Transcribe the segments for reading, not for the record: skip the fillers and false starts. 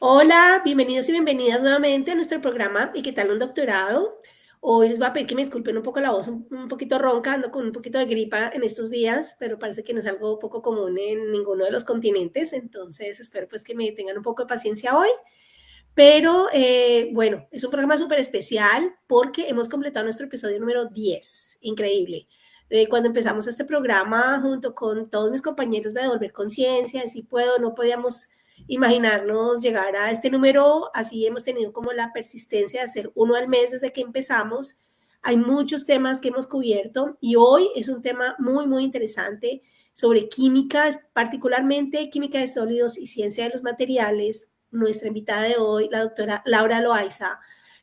Hola, bienvenidos y bienvenidas nuevamente a nuestro programa ¿Y qué tal un doctorado? Hoy les voy a pedir que me disculpen un poco la voz, un poquito ronca, ando con un poquito de gripa en estos días, pero parece que no es algo poco común en ninguno de los continentes, entonces espero pues que me tengan un poco de paciencia hoy. Pero bueno, es un programa súper especial porque hemos completado nuestro episodio número 10. Increíble. Cuando empezamos este programa junto con todos mis compañeros de Devolver Conciencia, de Si Puedo, no podíamos imaginarnos llegar a este número. Así hemos tenido como la persistencia de hacer uno al mes desde que empezamos. Hay muchos temas que hemos cubierto y hoy es un tema muy, muy interesante sobre química, particularmente química de sólidos y ciencia de los materiales. Nuestra invitada de hoy, la doctora Laura Loaiza,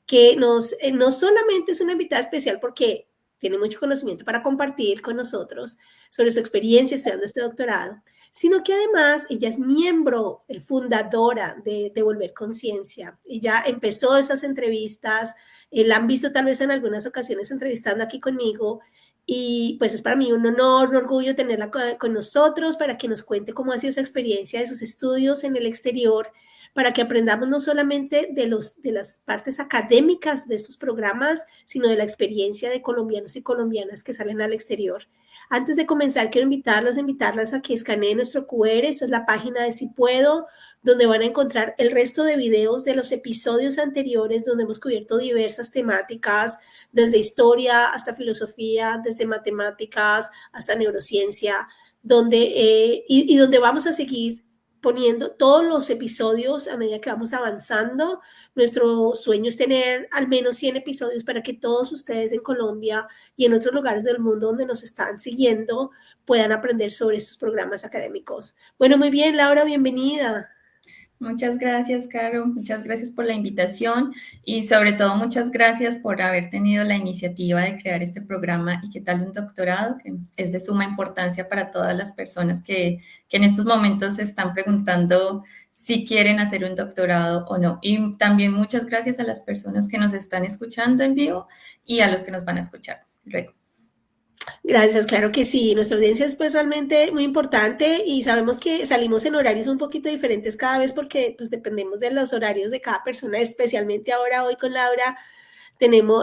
que no solamente es una invitada especial porque tiene mucho conocimiento para compartir con nosotros sobre su experiencia estudiando este doctorado, sino que además ella es miembro fundadora de Devolver Conciencia. Ella empezó esas entrevistas, la han visto tal vez en algunas ocasiones entrevistando aquí conmigo, y pues es para mí un honor, un orgullo tenerla con nosotros para que nos cuente cómo ha sido esa experiencia de sus estudios en el exterior, para que aprendamos no solamente de las partes académicas de estos programas, sino de la experiencia de colombianos y colombianas que salen al exterior. Antes de comenzar, quiero invitarlas a que escaneen nuestro QR. Esta es la página de Si Puedo, donde van a encontrar el resto de videos de los episodios anteriores, donde hemos cubierto diversas temáticas, desde historia hasta filosofía, desde matemáticas hasta neurociencia, y donde vamos a seguir poniendo todos los episodios a medida que vamos avanzando. Nuestro sueño es tener al menos 100 episodios para que todos ustedes en Colombia y en otros lugares del mundo donde nos están siguiendo puedan aprender sobre estos programas académicos. Bueno, muy bien, Laura, bienvenida. Muchas gracias, Caro. Muchas gracias por la invitación y sobre todo muchas gracias por haber tenido la iniciativa de crear este programa Y qué tal un doctorado, que es de suma importancia para todas las personas que en estos momentos se están preguntando si quieren hacer un doctorado o no. Y también muchas gracias a las personas que nos están escuchando en vivo y a los que nos van a escuchar luego. Gracias, claro que sí. Nuestra audiencia es pues realmente muy importante y sabemos que salimos en horarios un poquito diferentes cada vez porque pues dependemos de los horarios de cada persona, especialmente ahora hoy con Laura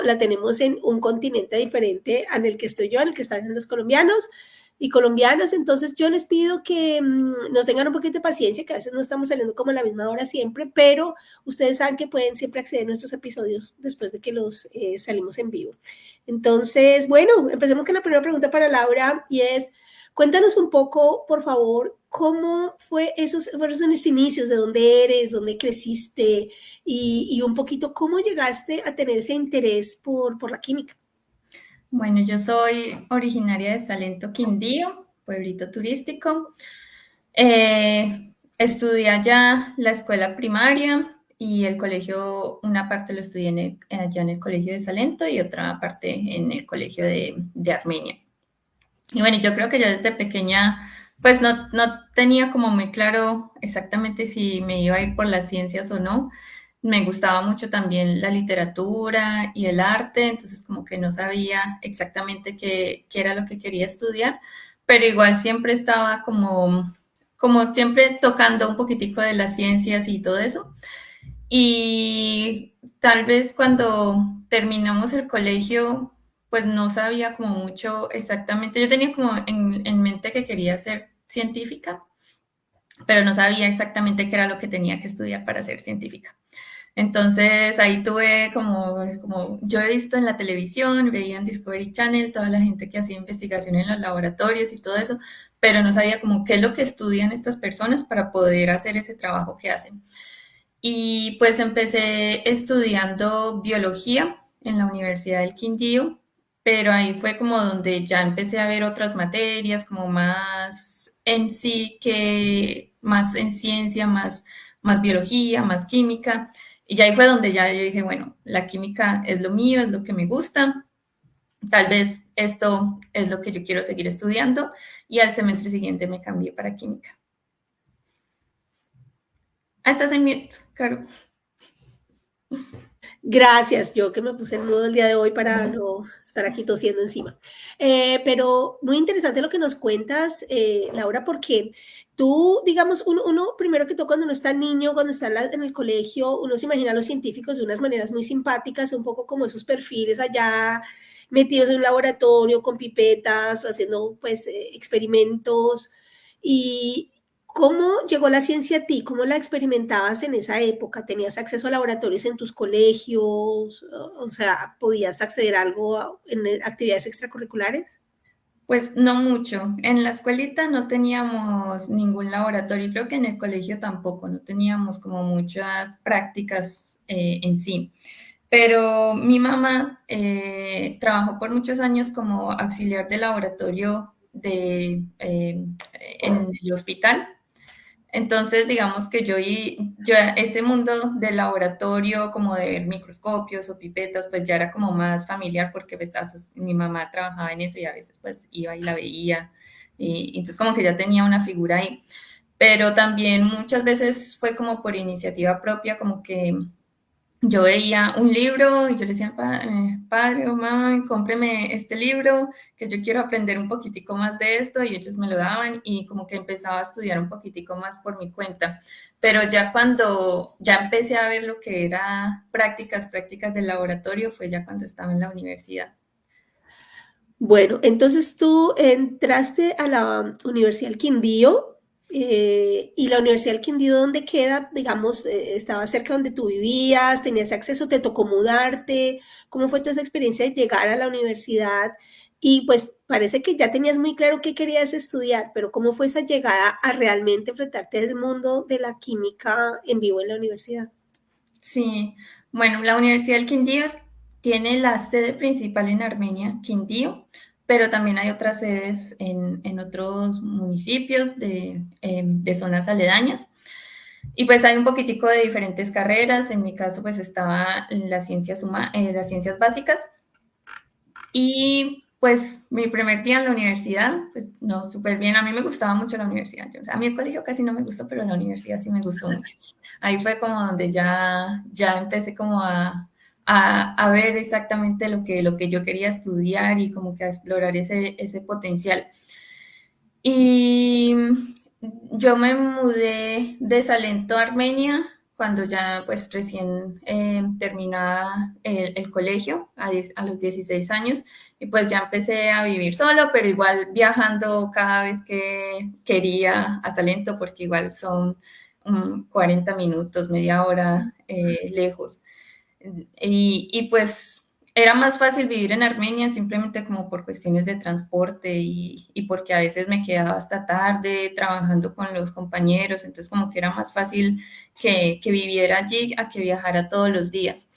la tenemos en un continente diferente en el que estoy yo, en el que están los colombianos y colombianas. Entonces yo les pido que nos tengan un poquito de paciencia, que a veces no estamos saliendo como a la misma hora siempre, pero ustedes saben que pueden siempre acceder a nuestros episodios después de que los salimos en vivo. Entonces, bueno, empecemos con la primera pregunta para Laura y es, cuéntanos un poco, por favor, cómo fueron esos inicios, de dónde eres, dónde creciste y un poquito cómo llegaste a tener ese interés por la química. Bueno, yo soy originaria de Salento, Quindío, pueblito turístico. Estudié allá la escuela primaria y el colegio, una parte lo estudié allá en el colegio de Salento y otra parte en el colegio de Armenia. Y bueno, yo creo que yo desde pequeña, pues no tenía como muy claro exactamente si me iba a ir por las ciencias o no. Me gustaba mucho también la literatura y el arte, entonces como que no sabía exactamente qué era lo que quería estudiar, pero igual siempre estaba como siempre tocando un poquitico de las ciencias y todo eso. Y tal vez cuando terminamos el colegio, pues no sabía como mucho exactamente. Yo tenía como en mente que quería ser científica, pero no sabía exactamente qué era lo que tenía que estudiar para ser científica. Entonces ahí tuve como yo he visto en la televisión, veía en Discovery Channel toda la gente que hacía investigación en los laboratorios y todo eso, pero no sabía como qué es lo que estudian estas personas para poder hacer ese trabajo que hacen. Y pues empecé estudiando biología en la Universidad del Quindío, pero ahí fue como donde ya empecé a ver otras materias, como más en sí, que más en ciencia, más biología, más química. Y ya ahí fue donde ya yo dije, bueno, la química es lo mío, es lo que me gusta, tal vez esto es lo que yo quiero seguir estudiando. Y al semestre siguiente me cambié para química. Ah, estás en mute, Caro. Gracias, yo que me puse el nudo el día de hoy para no estar aquí tosiendo encima. Pero muy interesante lo que nos cuentas, Laura, porque tú, digamos, uno, primero que todo, cuando uno está niño, cuando está en el colegio, uno se imagina a los científicos de unas maneras muy simpáticas, un poco como esos perfiles allá metidos en un laboratorio con pipetas, haciendo pues experimentos. Y, ¿cómo llegó la ciencia a ti? ¿Cómo la experimentabas en esa época? ¿Tenías acceso a laboratorios en tus colegios? O sea, ¿podías acceder a algo en actividades extracurriculares? Pues no mucho. En la escuelita no teníamos ningún laboratorio, creo que en el colegio tampoco, no teníamos como muchas prácticas en sí. Pero mi mamá trabajó por muchos años como auxiliar de laboratorio en el hospital. Entonces, digamos que yo ese mundo del laboratorio, como de ver microscopios o pipetas, pues ya era como más familiar porque pues, mi mamá trabajaba en eso y a veces pues iba y la veía. Y entonces como que ya tenía una figura ahí. Pero también muchas veces fue como por iniciativa propia, como que yo veía un libro y yo le decía, padre o mamá, cómpreme este libro, que yo quiero aprender un poquitico más de esto, y ellos me lo daban y como que empezaba a estudiar un poquitico más por mi cuenta. Pero ya cuando ya empecé a ver lo que era prácticas del laboratorio, fue ya cuando estaba en la universidad. Bueno, entonces tú entraste a la Universidad del Quindío y la Universidad del Quindío, ¿dónde queda? Digamos, ¿estaba cerca donde tú vivías? ¿Tenías acceso? ¿Te tocó mudarte? ¿Cómo fue toda esa experiencia de llegar a la universidad? Y pues parece que ya tenías muy claro qué querías estudiar, pero ¿cómo fue esa llegada a realmente enfrentarte al mundo de la química en vivo en la universidad? Sí, bueno, la Universidad del Quindío tiene la sede principal en Armenia, Quindío, pero también hay otras sedes en otros municipios de zonas aledañas. Y pues hay un poquitico de diferentes carreras. En mi caso, pues estaba en las ciencias básicas. Y pues mi primer día en la universidad, pues no, súper bien. A mí me gustaba mucho la universidad. O sea, a mí el colegio casi no me gustó, pero la universidad sí me gustó mucho. Ahí fue como donde ya empecé como a ver exactamente lo que yo quería estudiar y como que a explorar ese potencial. Y yo me mudé de Salento a Armenia cuando ya pues recién terminaba el colegio a los 16 años y pues ya empecé a vivir solo, pero igual viajando cada vez que quería a Salento porque igual son 40 minutos, media hora lejos. Y pues era más fácil vivir en Armenia simplemente como por cuestiones de transporte y porque a veces me quedaba hasta tarde trabajando con los compañeros, entonces como que era más fácil que viviera allí a que viajara todos los días.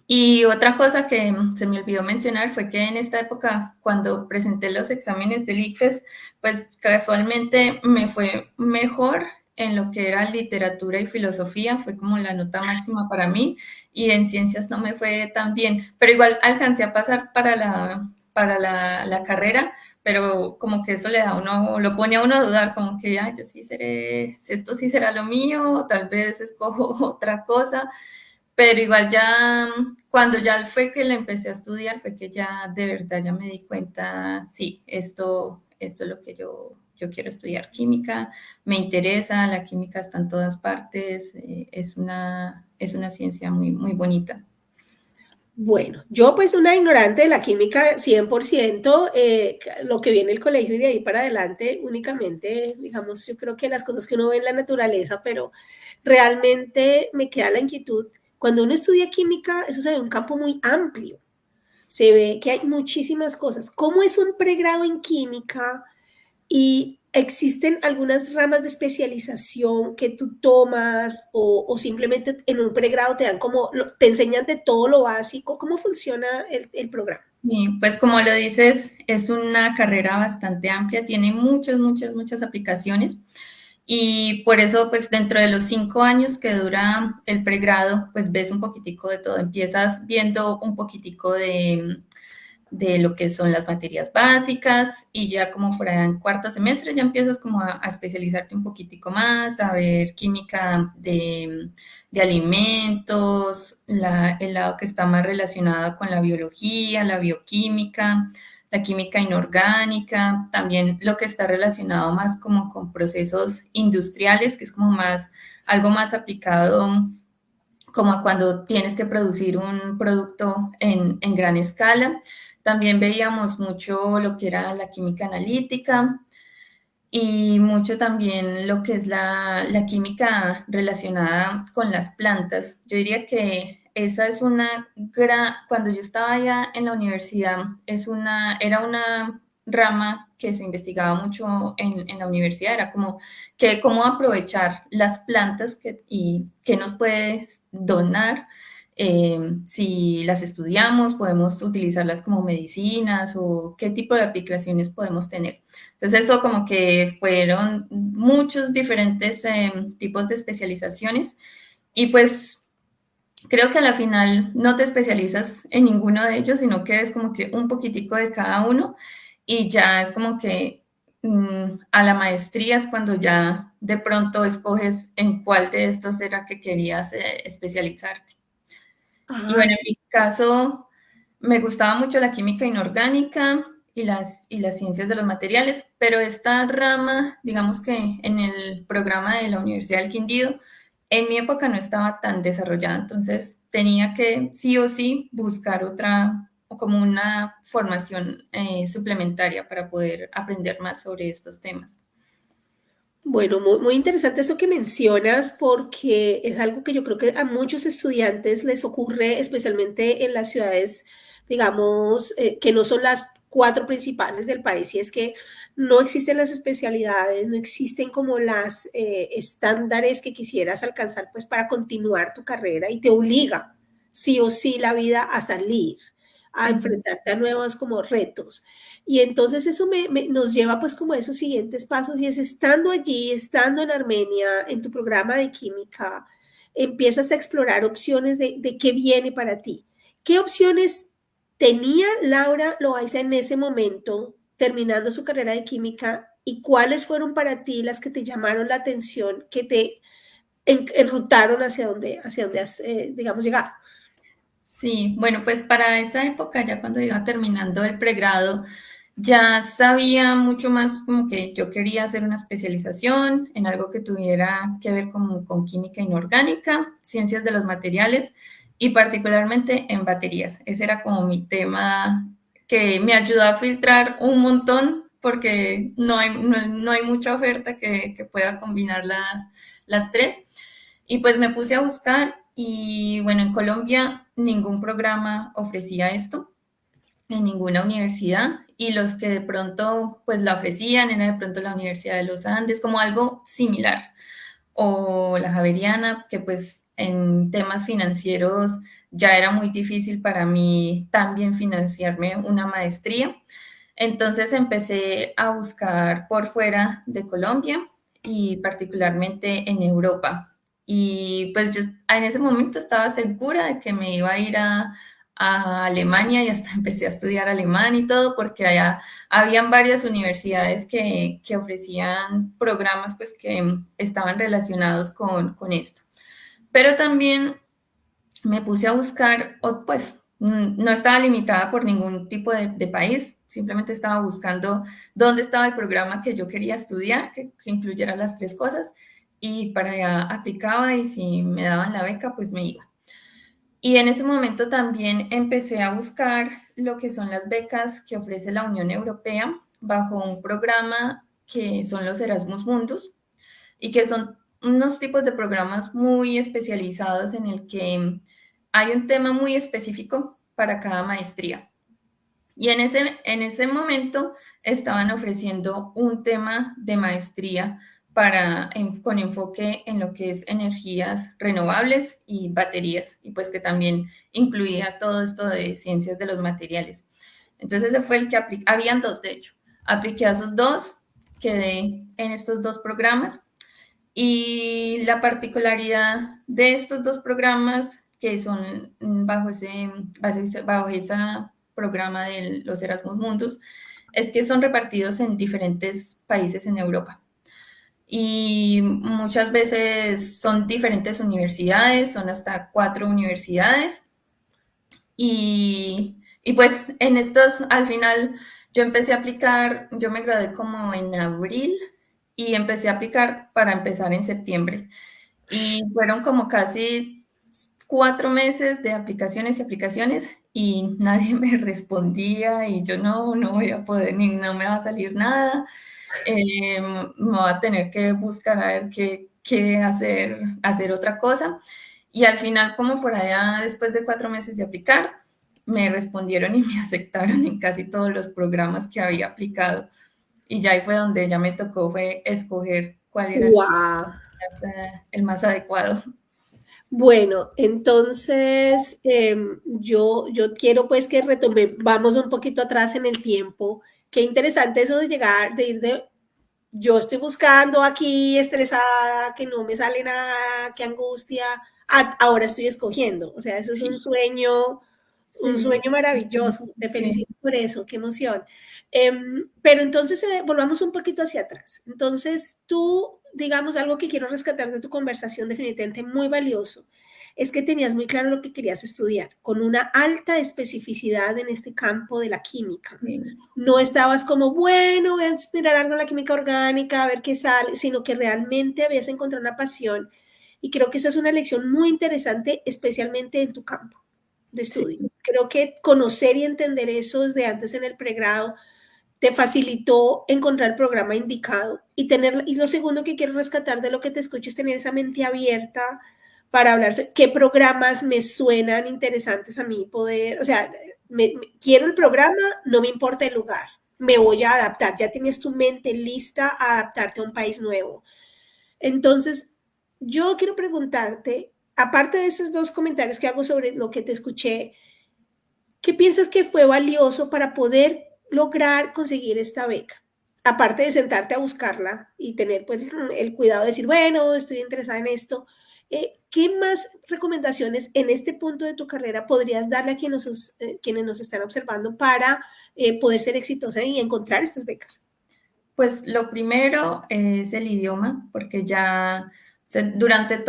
Y otra cosa que se me olvidó mencionar fue que en esta época, cuando presenté los exámenes del ICFES, pues casualmente me fue mejor en lo que era literatura y filosofía, fue como la nota máxima para mí, y en ciencias no me fue tan bien, pero igual alcancé a pasar para la carrera, pero como que eso le da a uno, lo pone a uno a dudar, como que, ay, yo sí seré, esto sí será lo mío, tal vez escojo otra cosa, pero igual ya, cuando ya fue que le empecé a estudiar, fue que ya de verdad ya me di cuenta, sí, esto es lo que yo quiero estudiar química, me interesa, la química está en todas partes, es una ciencia muy, muy bonita. Bueno, yo pues una ignorante de la química 100%, lo que viene el colegio y de ahí para adelante únicamente, digamos, yo creo que las cosas que uno ve en la naturaleza, pero realmente me queda la inquietud. Cuando uno estudia química, eso se ve un campo muy amplio, se ve que hay muchísimas cosas. ¿Cómo es un pregrado en química? Y existen algunas ramas de especialización que tú tomas o simplemente en un pregrado te dan como, te enseñan de todo lo básico, cómo funciona el programa. Y pues como lo dices, es una carrera bastante amplia, tiene muchas aplicaciones. Y por eso, pues dentro de los 5 años que dura el pregrado, pues ves un poquitico de todo. Empiezas viendo un poquitico de lo que son las materias básicas y ya como por allá en cuarto semestre ya empiezas como a especializarte un poquitico más, a ver química de alimentos, el lado que está más relacionado con la biología, la bioquímica, la química inorgánica, también lo que está relacionado más como con procesos industriales, que es como más, algo más aplicado como a cuando tienes que producir un producto en gran escala. También veíamos mucho lo que era la química analítica y mucho también lo que es la química relacionada con las plantas. Yo diría que esa es una gran, cuando yo estaba allá en la universidad, era una rama que se investigaba mucho en la universidad, era como que cómo aprovechar las plantas y qué nos puedes donar. Si las estudiamos, podemos utilizarlas como medicinas o qué tipo de aplicaciones podemos tener. Entonces eso como que fueron muchos diferentes tipos de especializaciones y pues creo que a la final no te especializas en ninguno de ellos, sino que es como que un poquitico de cada uno y ya es como que a la maestría es cuando ya de pronto escoges en cuál de estos era que querías especializarte. Y Ah, bueno, en mi caso me gustaba mucho la química inorgánica y las ciencias de los materiales, pero esta rama, digamos que en el programa de la Universidad del Quindío, en mi época no estaba tan desarrollada, entonces tenía que sí o sí buscar otra, o como una formación suplementaria para poder aprender más sobre estos temas. bueno, muy, muy interesante eso que mencionas porque es algo que yo creo que a muchos estudiantes les ocurre, especialmente en las ciudades, digamos, que no son las cuatro principales del país, y es que no existen las especialidades, no existen como las estándares que quisieras alcanzar pues para continuar tu carrera y te obliga sí o sí la vida a salir, a Exacto. enfrentarte a nuevos como retos. Y entonces eso nos lleva pues como a esos siguientes pasos y es estando allí, estando en Armenia, en tu programa de química, empiezas a explorar opciones de qué viene para ti. ¿Qué opciones tenía Laura Loaiza en ese momento, terminando su carrera de química, y cuáles fueron para ti las que te llamaron la atención, que te enrutaron hacia donde has, digamos, llegado? Sí, bueno, pues para esa época, ya cuando iba terminando el pregrado, ya sabía mucho más como que yo quería hacer una especialización en algo que tuviera que ver con química inorgánica, ciencias de los materiales y particularmente en baterías. Ese era como mi tema que me ayudó a filtrar un montón porque no hay mucha oferta que pueda combinar las tres. Y pues me puse a buscar y bueno, en Colombia ningún programa ofrecía esto en ninguna universidad y los que de pronto pues la ofrecían era de pronto la Universidad de los Andes como algo similar o la Javeriana que pues en temas financieros ya era muy difícil para mí también financiarme una maestría. Entonces empecé a buscar por fuera de Colombia y particularmente en Europa. Y pues yo en ese momento estaba segura de que me iba a ir a Alemania y hasta empecé a estudiar alemán y todo porque allá habían varias universidades que ofrecían programas pues que estaban relacionados con esto. Pero también me puse a buscar, pues no estaba limitada por ningún tipo de país, simplemente estaba buscando dónde estaba el programa que yo quería estudiar, que incluyera las tres cosas, y para allá aplicaba y si me daban la beca, pues me iba. Y en ese momento también empecé a buscar lo que son las becas que ofrece la Unión Europea bajo un programa que son los Erasmus Mundus y que son unos tipos de programas muy especializados en el que hay un tema muy específico para cada maestría. Y en ese momento estaban ofreciendo un tema de maestría con enfoque en lo que es energías renovables y baterías, y pues que también incluía todo esto de ciencias de los materiales. Entonces ese fue el que apliqué, habían dos de hecho, apliqué a esos dos, quedé en estos dos programas y la particularidad de estos dos programas que son bajo esa programa de los Erasmus Mundus es que son repartidos en diferentes países en Europa. Y muchas veces son diferentes universidades, son hasta 4 universidades. Y pues en estos, al final, yo empecé a aplicar, yo me gradué como en abril y empecé a aplicar para empezar en septiembre. Y fueron como casi 4 meses de aplicaciones y aplicaciones y nadie me respondía y yo no voy a poder, ni no me va a salir nada. Me voy a tener que buscar a ver qué hacer otra cosa. Y al final, como por allá, después de 4 meses de aplicar, me respondieron y me aceptaron en casi todos los programas que había aplicado. Y ya ahí fue donde ya me tocó fue escoger cuál era Wow. el más adecuado. Bueno, entonces yo quiero pues que vamos un poquito atrás en el tiempo. Qué interesante eso de llegar, de ir de, yo estoy buscando aquí estresada, que no me sale nada, qué angustia, ahora estoy escogiendo. O sea, eso es un Sí, sueño maravilloso. Te sí. felicito por eso, qué emoción. Pero entonces volvamos un poquito hacia atrás. Entonces tú, digamos, algo que quiero rescatar de tu conversación definitivamente muy valioso, es que tenías muy claro lo que querías estudiar, con una alta especificidad en este campo de la química. Sí. No estabas como, bueno, voy a inspirar algo en la química orgánica, a ver qué sale, sino que realmente habías encontrado una pasión. Y creo que esa es una lección muy interesante, especialmente en tu campo de Sí. estudio. Creo que conocer y entender eso desde antes en el pregrado te facilitó encontrar el programa indicado y tener, y lo segundo que quiero rescatar de lo que te escucho es tener esa mente abierta para hablar sobre qué programas me suenan interesantes a mí poder, o sea, quiero el programa, no me importa el lugar, me voy a adaptar, ya tienes tu mente lista a adaptarte a un país nuevo. Entonces, yo quiero preguntarte, aparte de esos dos comentarios que hago sobre lo que te escuché, ¿qué piensas que fue valioso para poder lograr conseguir esta beca? Aparte de sentarte a buscarla y tener pues el cuidado de decir, bueno, estoy interesada en esto, ¿qué más recomendaciones en este punto de tu carrera podrías darle a quienes nos están observando para poder ser exitosa y encontrar estas becas? Pues lo primero es el idioma, porque ya durante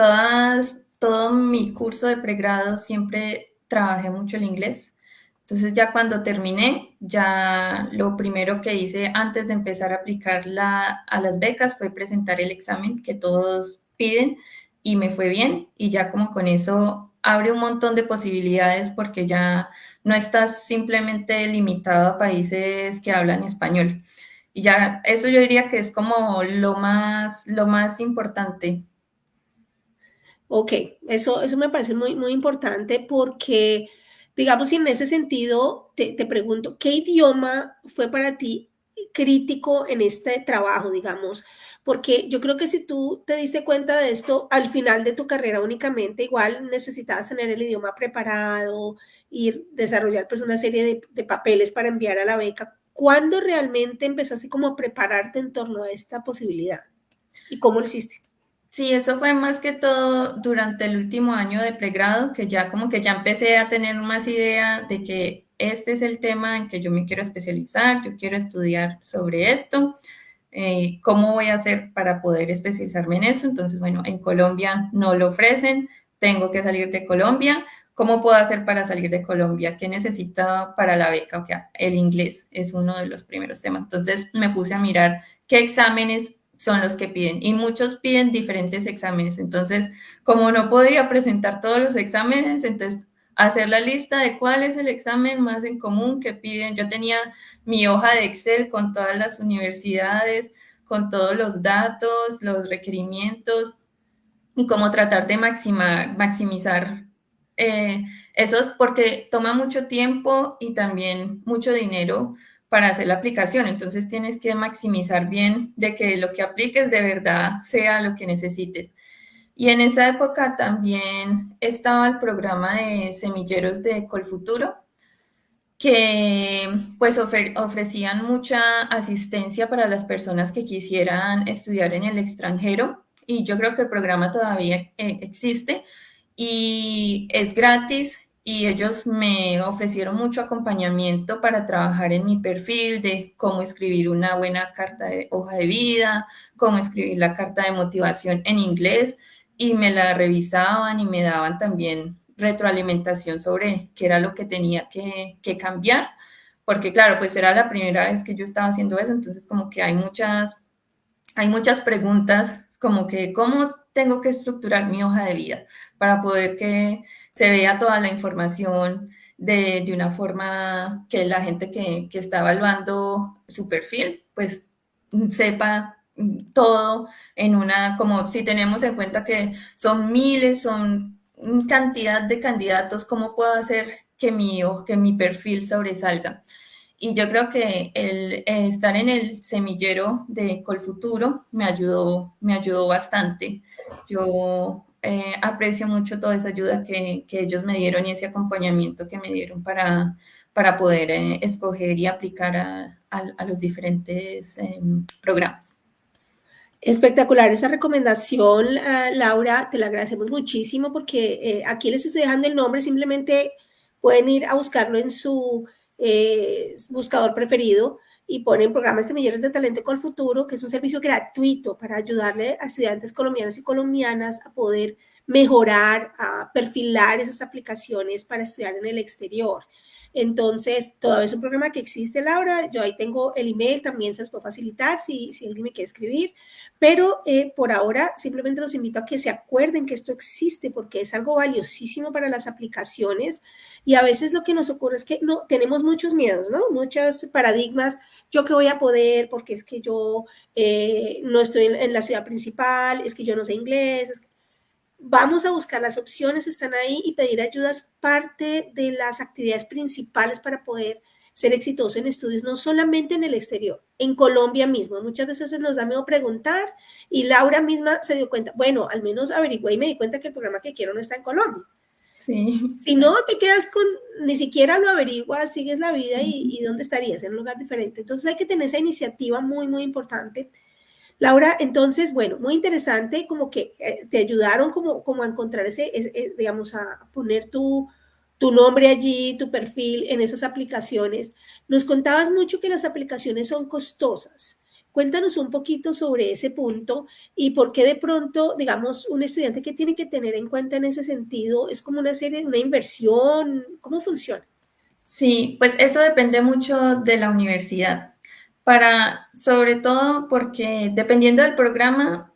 todo mi curso de pregrado siempre trabajé mucho el inglés. Entonces ya cuando terminé, ya lo primero que hice antes de empezar a aplicar a las becas fue presentar el examen que todos piden y me fue bien y ya como con eso abre un montón de posibilidades porque ya no estás simplemente limitado a países que hablan español. Y ya eso yo diría que es como lo más importante. Ok, eso me parece muy, muy importante porque, digamos, y en ese sentido, te pregunto, ¿qué idioma fue para ti crítico en este trabajo, digamos? Porque yo creo que si tú te diste cuenta de esto al final de tu carrera únicamente, igual necesitabas tener el idioma preparado y desarrollar pues una serie de papeles para enviar a la beca. ¿Cuándo realmente empezaste como a prepararte en torno a esta posibilidad? ¿Y cómo lo hiciste? Sí, eso fue más que todo durante el último año de pregrado, que ya como que ya empecé a tener más idea de que este es el tema en que yo me quiero especializar, yo quiero estudiar sobre esto, cómo voy a hacer para poder especializarme en eso. Entonces, bueno, en Colombia no lo ofrecen, tengo que salir de Colombia. ¿Cómo puedo hacer para salir de Colombia? ¿Qué necesito para la beca? O sea, el inglés es uno de los primeros temas. Entonces me puse a mirar qué exámenes son los que piden y muchos piden diferentes exámenes. Entonces, como no podía presentar todos los exámenes, entonces hacer la lista de cuál es el examen más en común que piden. Yo tenía mi hoja de Excel con todas las universidades, con todos los datos, los requerimientos y cómo tratar de maximizar eh, esos, porque toma mucho tiempo y también mucho dinero para hacer la aplicación. Entonces tienes que maximizar bien de que lo que apliques de verdad sea lo que necesites. Y en esa época también estaba el programa de semilleros de Colfuturo, que pues ofrecían mucha asistencia para las personas que quisieran estudiar en el extranjero y yo creo que el programa todavía existe y es gratis y ellos me ofrecieron mucho acompañamiento para trabajar en mi perfil de cómo escribir una buena carta de hoja de vida, cómo escribir la carta de motivación en inglés y me la revisaban y me daban también retroalimentación sobre qué era lo que tenía que cambiar, porque claro, pues era la primera vez que yo estaba haciendo eso, entonces como que hay muchas preguntas como que cómo tengo que estructurar mi hoja de vida para poder que se vea toda la información de una forma que la gente que está evaluando su perfil, pues sepa todo en una, como si tenemos en cuenta que son miles, son cantidad de candidatos, ¿cómo puedo hacer que mi perfil sobresalga? Y yo creo que el estar en el semillero de Colfuturo me ayudó bastante. Yo aprecio mucho toda esa ayuda que ellos me dieron y ese acompañamiento que me dieron para poder escoger y aplicar a los diferentes programas. Espectacular esa recomendación, Laura, te la agradecemos muchísimo porque aquí les estoy dejando el nombre, simplemente pueden ir a buscarlo en su buscador preferido y ponen programas semilleros de talento con el futuro, que es un servicio gratuito para ayudarle a estudiantes colombianos y colombianas a poder mejorar, a perfilar esas aplicaciones para estudiar en el exterior. Entonces, todavía es un programa que existe, Laura. Yo ahí tengo el email, también se los puedo facilitar si alguien me quiere escribir. Pero por ahora simplemente los invito a que se acuerden que esto existe porque es algo valiosísimo para las aplicaciones y a veces lo que nos ocurre es que no tenemos muchos miedos, ¿no? Muchos paradigmas, yo que voy a poder porque es que yo no estoy en la ciudad principal, es que yo no sé inglés, es que vamos a buscar las opciones, están ahí y pedir ayuda es parte de las actividades principales para poder ser exitoso en estudios, no solamente en el exterior, en Colombia mismo. Muchas veces nos da miedo preguntar y Laura misma se dio cuenta, bueno, al menos averigüé y me di cuenta que el programa que quiero no está en Colombia. Sí. Si no, te quedas con, ni siquiera lo averiguas, sigues la vida y ¿dónde estarías? En un lugar diferente. Entonces hay que tener esa iniciativa muy, muy importante. Laura, entonces, bueno, muy interesante, como que te ayudaron como a encontrar digamos, a poner tu nombre allí, tu perfil en esas aplicaciones. Nos contabas mucho que las aplicaciones son costosas. Cuéntanos un poquito sobre ese punto y por qué de pronto, digamos, un estudiante que tiene que tener en cuenta en ese sentido es como una serie, una inversión, ¿cómo funciona? Sí, pues eso depende mucho de la universidad. Sobre todo porque dependiendo del programa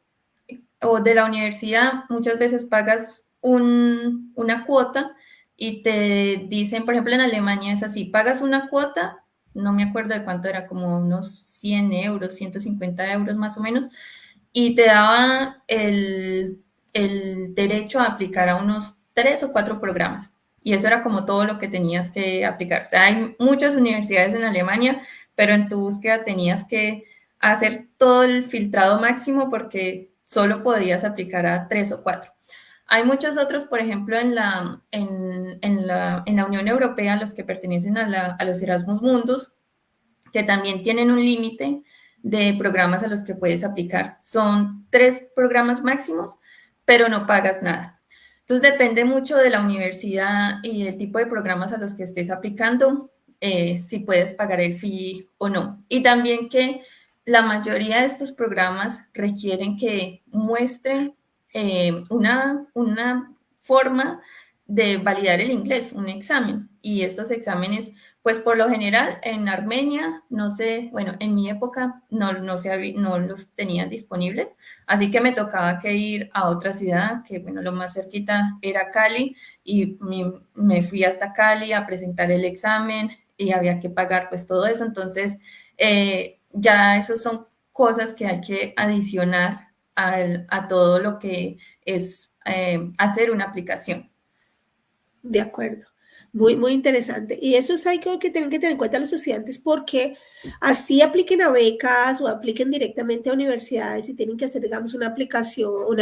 o de la universidad, muchas veces pagas una cuota y te dicen, por ejemplo, en Alemania es así, pagas una cuota, no me acuerdo de cuánto era, como unos 100 euros, 150 euros más o menos, y te daban el derecho a aplicar a unos 3 o 4 programas. Y eso era como todo lo que tenías que aplicar. O sea, hay muchas universidades en Alemania, pero en tu búsqueda tenías que hacer todo el filtrado máximo porque solo podías aplicar a 3 o 4. Hay muchos otros, por ejemplo, en la Unión Europea, los que pertenecen a los Erasmus Mundus, que también tienen un límite de programas a los que puedes aplicar. Son 3 programas máximos, pero no pagas nada. Entonces depende mucho de la universidad y del tipo de programas a los que estés aplicando, si puedes pagar el fee o no. Y también que la mayoría de estos programas requieren que muestren una forma de validar el inglés, un examen. Y estos exámenes, pues por lo general en Armenia, no sé, bueno, en mi época no los tenían disponibles, así que me tocaba que ir a otra ciudad, que bueno, lo más cerquita era Cali, y me fui hasta Cali a presentar el examen y había que pagar pues todo eso. Entonces, ya esos son cosas que hay que adicionar a todo lo que es hacer una aplicación. De acuerdo. Muy, muy interesante. Y eso es algo que tienen que tener en cuenta los estudiantes porque así apliquen a becas o apliquen directamente a universidades y tienen que hacer, digamos, una aplicación,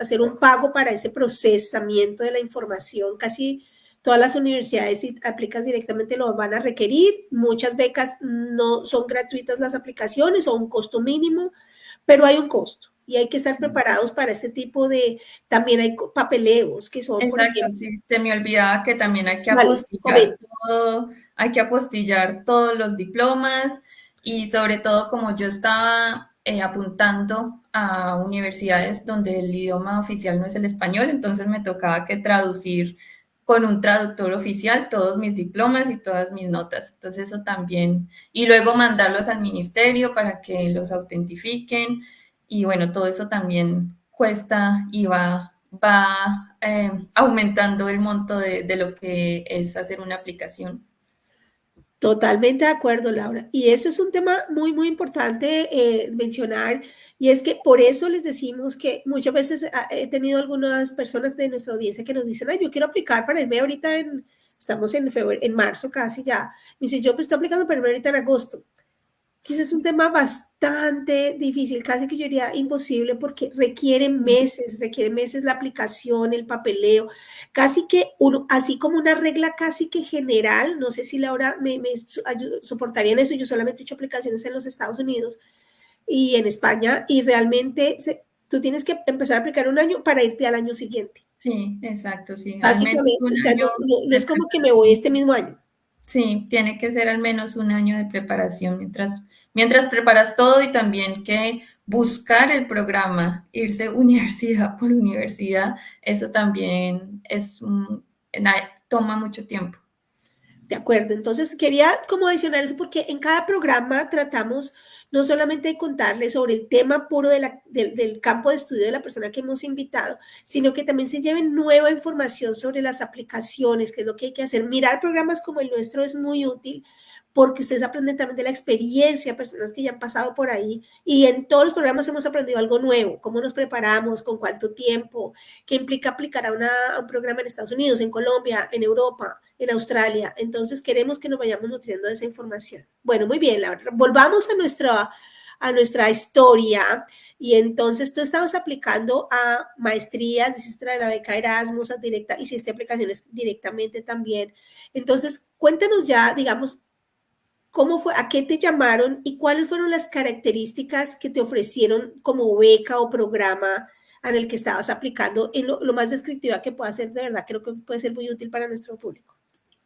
hacer un pago para ese procesamiento de la información. Casi todas las universidades, si aplicas directamente, lo van a requerir. Muchas becas no son gratuitas las aplicaciones o un costo mínimo, pero hay un costo. y hay que estar Sí. preparados para este tipo de, también hay papeleos que son, por Exacto, ejemplo, sí, se me olvidaba que también hay que vale, apostillar comenta. todo, hay que apostillar todos los diplomas y sobre todo como yo estaba apuntando a universidades donde el idioma oficial no es el español, entonces me tocaba que traducir con un traductor oficial todos mis diplomas y todas mis notas. Entonces eso también, y luego mandarlos al ministerio para que los autentifiquen y bueno, todo eso también cuesta y va aumentando el monto de lo que es hacer una aplicación. Totalmente de acuerdo, Laura. Y eso es un tema muy, muy importante mencionar, y es que por eso les decimos que muchas veces he tenido algunas personas de nuestra audiencia que nos dicen, ay, yo quiero aplicar para irme ahorita estamos en febrero, en marzo casi ya. Me dice, yo pues estoy aplicando para irme ahorita en agosto. Que ese es un tema bastante difícil, casi que yo diría imposible, porque requiere meses la aplicación, el papeleo, casi que uno, así como una regla casi que general, no sé si Laura me soportaría en eso, yo solamente he hecho aplicaciones en los Estados Unidos y en España, y realmente tú tienes que empezar a aplicar un año para irte al año siguiente. Sí, exacto, sí, al menos Básicamente, o un sea, año no de es como que me voy preparación. este mismo año. Sí, tiene que ser al menos un año de preparación mientras preparas todo y también que buscar el programa, irse universidad por universidad, eso también toma mucho tiempo. De acuerdo, entonces quería como adicionar eso porque en cada programa tratamos no solamente de contarles sobre el tema puro del campo de estudio de la persona que hemos invitado, sino que también se lleven nueva información sobre las aplicaciones, que es lo que hay que hacer. Mirar programas como el nuestro es muy útil porque ustedes aprenden también de la experiencia, personas que ya han pasado por ahí, y en todos los programas hemos aprendido algo nuevo, cómo nos preparamos, con cuánto tiempo, qué implica aplicar a un programa en Estados Unidos, en Colombia, en Europa, en Australia. Entonces queremos que nos vayamos nutriendo de esa información. Bueno, muy bien, Laura. Volvamos a nuestra historia. Y entonces tú estabas aplicando a maestrías, hiciste la beca Erasmus, hiciste aplicaciones directamente también. Entonces, cuéntanos ya, digamos, ¿cómo fue? ¿A qué te llamaron y cuáles fueron las características que te ofrecieron como beca o programa en el que estabas aplicando en lo más descriptiva que pueda ser? De verdad, creo que puede ser muy útil para nuestro público.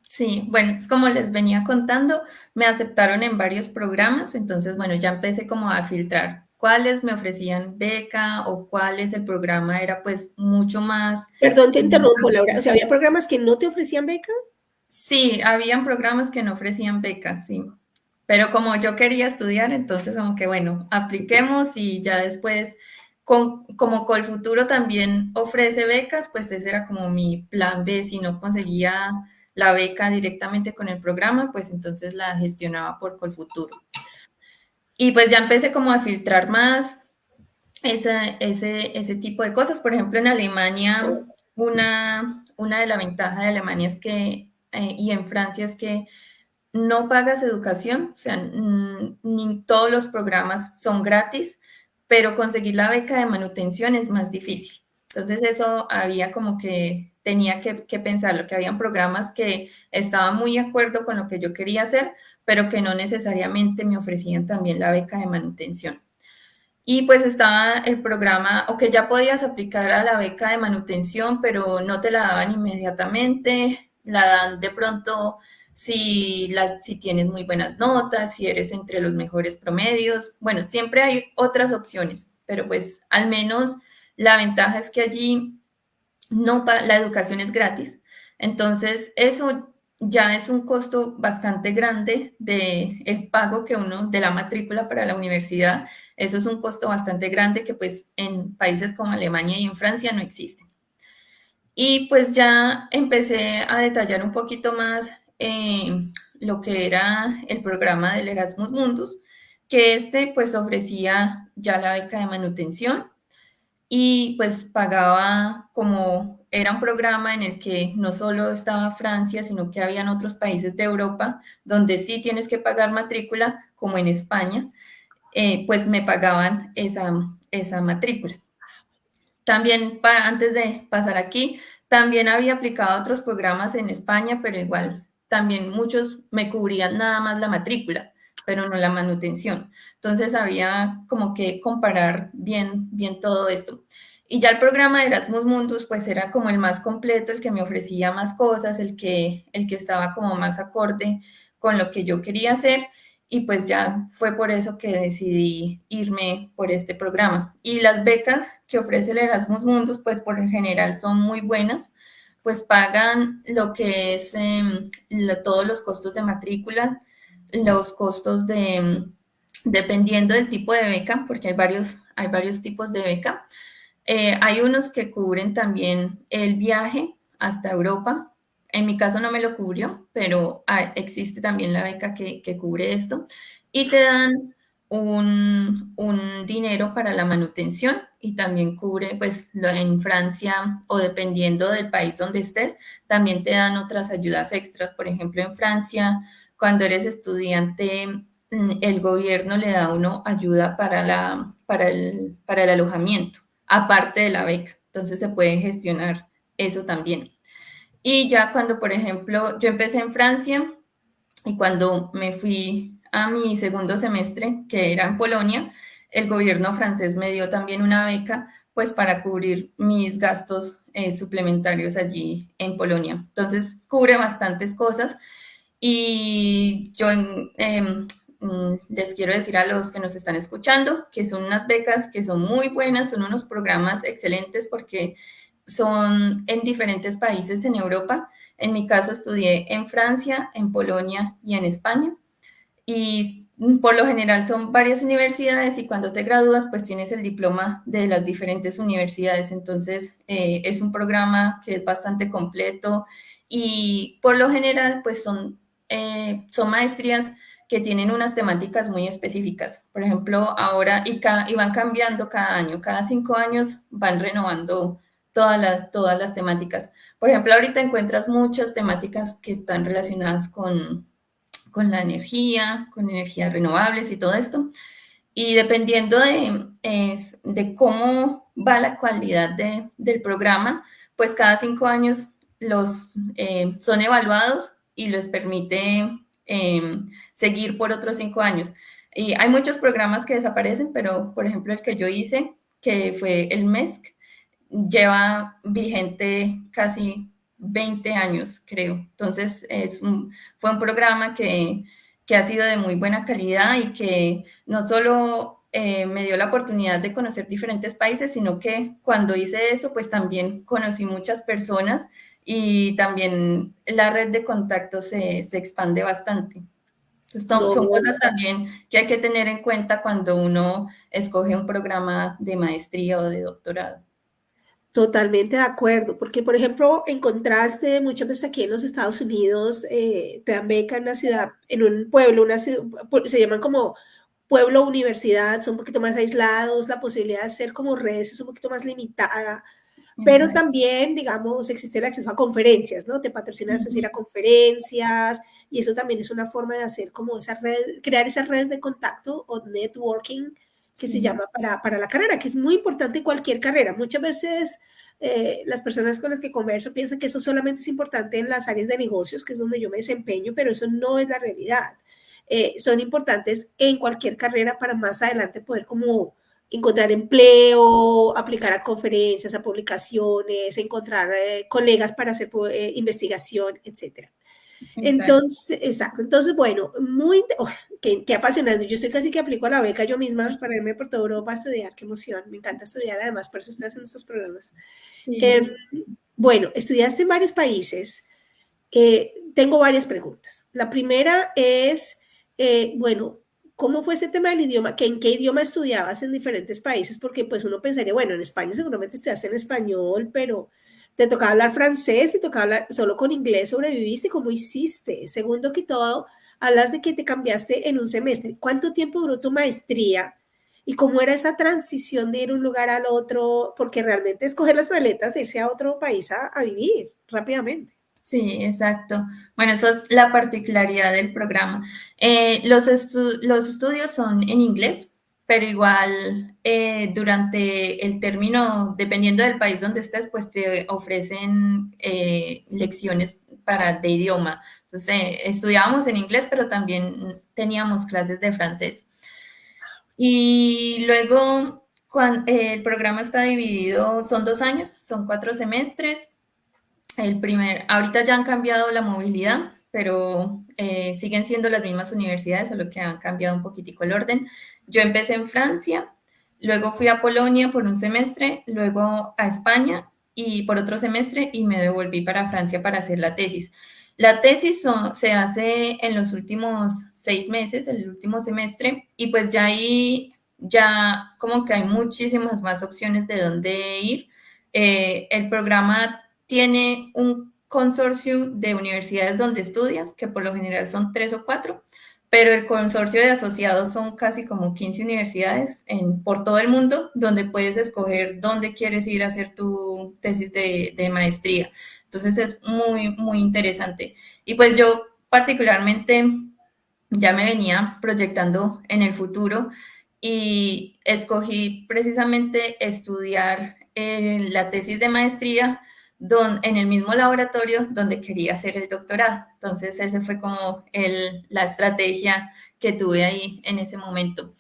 Sí, bueno, es como les venía contando, me aceptaron en varios programas, entonces, bueno, ya empecé como a filtrar cuáles me ofrecían beca o cuáles el programa era pues mucho más. Perdón, te interrumpo, Laura. O sea, ¿había programas que no te ofrecían beca? Sí, habían programas que no ofrecían becas, sí. Pero como yo quería estudiar, entonces como que bueno, apliquemos y ya después, como Colfuturo también ofrece becas, pues ese era como mi plan B. Si no conseguía la beca directamente con el programa, pues entonces la gestionaba por Colfuturo. Y pues ya empecé como a filtrar más ese tipo de cosas. Por ejemplo, en Alemania, una de las ventajas de Alemania es que, y en Francia es que no pagas educación, o sea, ni todos los programas son gratis, pero conseguir la beca de manutención es más difícil. Entonces eso había como que tenía que pensarlo, que habían programas que estaban muy de acuerdo con lo que yo quería hacer, pero que no necesariamente me ofrecían también la beca de manutención. Y pues estaba el programa, o que ya podías aplicar a la beca de manutención, pero no te la daban inmediatamente, la dan de pronto si tienes muy buenas notas, si eres entre los mejores promedios. Bueno, siempre hay otras opciones, pero pues al menos la ventaja es que allí no, la educación es gratis. Entonces, eso ya es un costo bastante grande de el pago que uno de la matrícula para la universidad. Eso es un costo bastante grande que pues en países como Alemania y en Francia no existe. Y pues ya empecé a detallar un poquito más lo que era el programa del Erasmus Mundus, que pues ofrecía ya la beca de manutención y pues pagaba como era un programa en el que no solo estaba Francia, sino que habían otros países de Europa donde sí tienes que pagar matrícula, como en España, pues me pagaban esa matrícula. También, antes de pasar aquí, también había aplicado otros programas en España, pero igual, también muchos me cubrían nada más la matrícula, pero no la manutención. Entonces había como que comparar bien, bien todo esto. Y ya el programa de Erasmus Mundus, pues era como el más completo, el que me ofrecía más cosas, el que estaba como más acorde con lo que yo quería hacer. Y pues ya fue por eso que decidí irme por este programa. Y las becas que ofrece el Erasmus Mundus, pues por lo general son muy buenas, pues pagan lo que es todos los costos de matrícula, los costos dependiendo del tipo de beca, porque hay varios tipos de beca. Hay unos que cubren también el viaje hasta Europa. En mi caso no me lo cubrió, pero existe también la beca que cubre esto. Y te dan un dinero para la manutención y también cubre, pues, en Francia o dependiendo del país donde estés, también te dan otras ayudas extras. Por ejemplo, en Francia, cuando eres estudiante, el gobierno le da a uno ayuda para el alojamiento aparte de la beca. Entonces se puede gestionar eso también. Y ya cuando, por ejemplo, yo empecé en Francia y cuando me fui a mi segundo semestre, que era en Polonia, el gobierno francés me dio también una beca, pues para cubrir mis gastos suplementarios allí en Polonia. Entonces cubre bastantes cosas y yo les quiero decir a los que nos están escuchando que son unas becas que son muy buenas, son unos programas excelentes porque son en diferentes países en Europa. En mi caso estudié en Francia, en Polonia y en España. Y por lo general son varias universidades y cuando te gradúas pues tienes el diploma de las diferentes universidades. Entonces es un programa que es bastante completo y por lo general pues son maestrías que tienen unas temáticas muy específicas. Por ejemplo, ahora y van cambiando cada año, cada 5 años van renovando todas las temáticas. Por ejemplo, ahorita encuentras muchas temáticas que están relacionadas con la energía, con energías renovables y todo esto. Y dependiendo de cómo va la calidad del programa, pues cada 5 años son evaluados y les permite seguir por otros 5 años. Y hay muchos programas que desaparecen, pero por ejemplo el que yo hice, que fue el MESC, lleva vigente casi 20 años, creo. Entonces, fue un programa que ha sido de muy buena calidad y que no solo me dio la oportunidad de conocer diferentes países, sino que cuando hice eso, pues también conocí muchas personas y también la red de contactos se expande bastante. Entonces, No, son cosas también que hay que tener en cuenta cuando uno escoge un programa de maestría o de doctorado. totalmente de acuerdo, porque por ejemplo, en contraste, muchas veces aquí en los Estados Unidos te dan beca en una ciudad, en un pueblo, una ciudad, se llaman como pueblo universidad, son un poquito más aislados, la posibilidad de hacer como redes es un poquito más limitada, pero Exacto. también, digamos, existe el acceso a conferencias, ¿no? Te patrocinas a ir Ujú. a conferencias y eso también es una forma de hacer como esa red, crear esas redes de contacto o networking que se Sí. llama para la carrera, que es muy importante en cualquier carrera. Muchas veces las personas con las que converso piensan que eso solamente es importante en las áreas de negocios, que es donde yo me desempeño, pero eso no es la realidad. Son importantes en cualquier carrera para más adelante poder como encontrar empleo, aplicar a conferencias, a publicaciones, encontrar colegas para hacer investigación, etcétera. Exacto. Entonces, exacto. Entonces, bueno, qué apasionante. Yo estoy casi que aplico a la beca yo misma para irme por toda Europa a estudiar. Qué emoción. Me encanta estudiar, además, por eso estoy haciendo estos programas. Eh, Sí. bueno, estudiaste en varios países. Tengo varias preguntas. La primera es, bueno, ¿cómo fue ese tema del idioma? ¿En qué idioma estudiabas en diferentes países? Porque pues uno pensaría, bueno, en España seguramente estudiaste en español, pero te tocaba hablar francés y tocaba hablar solo con inglés, sobreviviste, ¿cómo hiciste? Segundo que todo, hablas de que te cambiaste en un semestre. ¿Cuánto tiempo duró tu maestría? ¿Y cómo era esa transición de ir de un lugar al otro? Porque realmente escoger las maletas e irse a otro país a vivir rápidamente. Sí, exacto. Bueno, eso es la particularidad del programa. Los estudios son en inglés, pero igual durante el término, dependiendo del país donde estés, pues te ofrecen lecciones de idioma. Entonces, estudiábamos en inglés, pero también teníamos clases de francés. Y luego, el programa está dividido, son 2 años, son 4 semestres. Ahorita ya han cambiado la movilidad, pero siguen siendo las mismas universidades, solo que han cambiado un poquitico el orden. Yo empecé en Francia, luego fui a Polonia por un semestre, luego a España y por otro semestre y me devolví para Francia para hacer la tesis. La tesis se hace en los últimos 6 meses, el último semestre, y pues ya ahí ya como que hay muchísimas más opciones de dónde ir. El programa tiene un consorcio de universidades donde estudias, que por lo general son 3 o 4, pero el consorcio de asociados son casi como 15 universidades por todo el mundo, donde puedes escoger dónde quieres ir a hacer tu tesis de maestría. Entonces es muy, muy interesante. Y pues yo particularmente ya me venía proyectando en el futuro y escogí precisamente estudiar la tesis de maestría en el mismo laboratorio donde quería hacer el doctorado. Entonces, esa fue como la estrategia que tuve ahí en ese momento.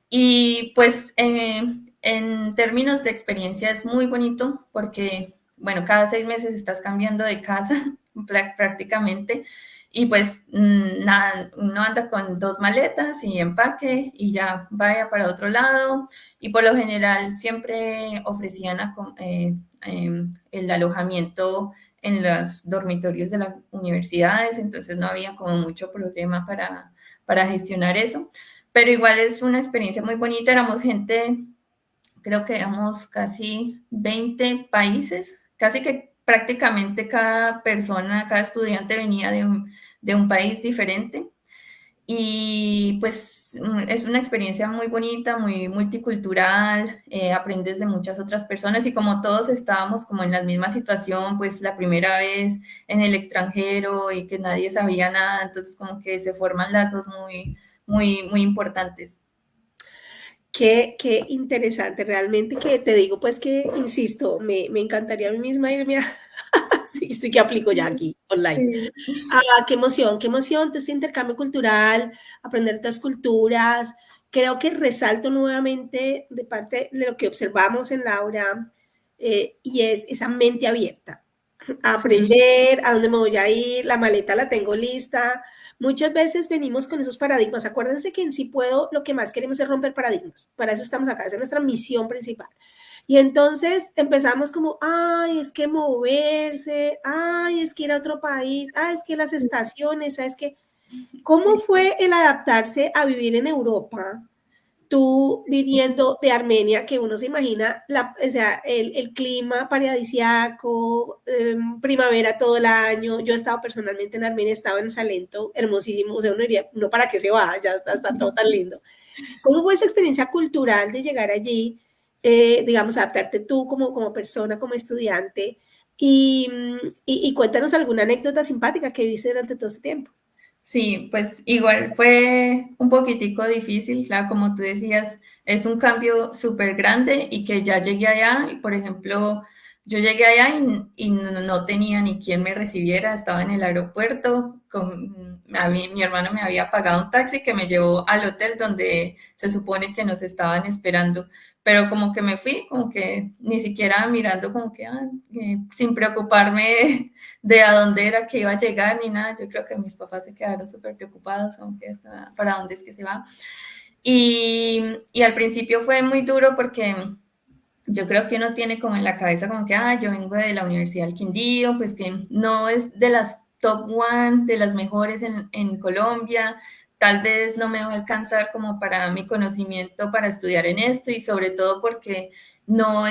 Y pues en términos de experiencia es muy bonito porque, bueno, cada 6 meses estás cambiando de casa prácticamente y pues nada, uno anda con 2 maletas y empaque y ya vaya para otro lado y por lo general siempre ofrecían el alojamiento en los dormitorios de las universidades, entonces no había como mucho problema para gestionar eso, pero igual es una experiencia muy bonita, éramos gente, creo que éramos casi 20 países, casi que prácticamente cada persona, cada estudiante venía de un país diferente y pues es una experiencia muy bonita, muy multicultural, aprendes de muchas otras personas y como todos estábamos como en la misma situación, pues la primera vez en el extranjero y que nadie sabía nada, entonces como que se forman lazos muy, muy, muy importantes. Qué interesante, realmente que te digo, pues que, insisto, me encantaría a mí misma irme a... sí, estoy que aplico ya aquí, online. Sí. Ah, qué emoción, todo este intercambio cultural, aprender otras culturas. Creo que resalto nuevamente de parte de lo que observamos en Laura, y es esa mente abierta a Sí. aprender, a dónde me voy a ir, la maleta la tengo lista. Muchas veces venimos con esos paradigmas. Acuérdense que en Sí Puedo lo que más queremos es romper paradigmas. Para eso estamos acá, esa es nuestra misión principal. Y entonces empezamos como, ay, es que moverse, ay, es que ir a otro país, ay, es que las estaciones, ¿sabes qué? ¿Cómo Sí. fue el adaptarse a vivir en Europa? Tú viniendo de Armenia, que uno se imagina o sea, el clima paradisiaco, primavera todo el año. Yo he estado personalmente en Armenia, he estado en Salento, hermosísimo. O sea, uno diría, no, ¿para qué se va? Ya está todo tan lindo. ¿Cómo fue esa experiencia cultural de llegar allí, digamos, adaptarte tú como persona, como estudiante? Y cuéntanos alguna anécdota simpática que viste durante todo este tiempo. Sí, pues igual fue un poquitico difícil, claro, como tú decías, es un cambio súper grande y que ya llegué allá, y por ejemplo, yo llegué allá y no tenía ni quien me recibiera, estaba en el aeropuerto, mi hermano me había pagado un taxi que me llevó al hotel donde se supone que nos estaban esperando, pero como que me fui, como que ni siquiera mirando, como que sin preocuparme de a dónde era que iba a llegar ni nada. Yo creo que mis papás se quedaron súper preocupados, aunque para dónde es que se va. Y al principio fue muy duro porque yo creo que uno tiene como en la cabeza como que, yo vengo de la Universidad del Quindío, pues que no es de las top one, de las mejores en Colombia, tal vez no me va a alcanzar como para mi conocimiento para estudiar en esto y sobre todo porque no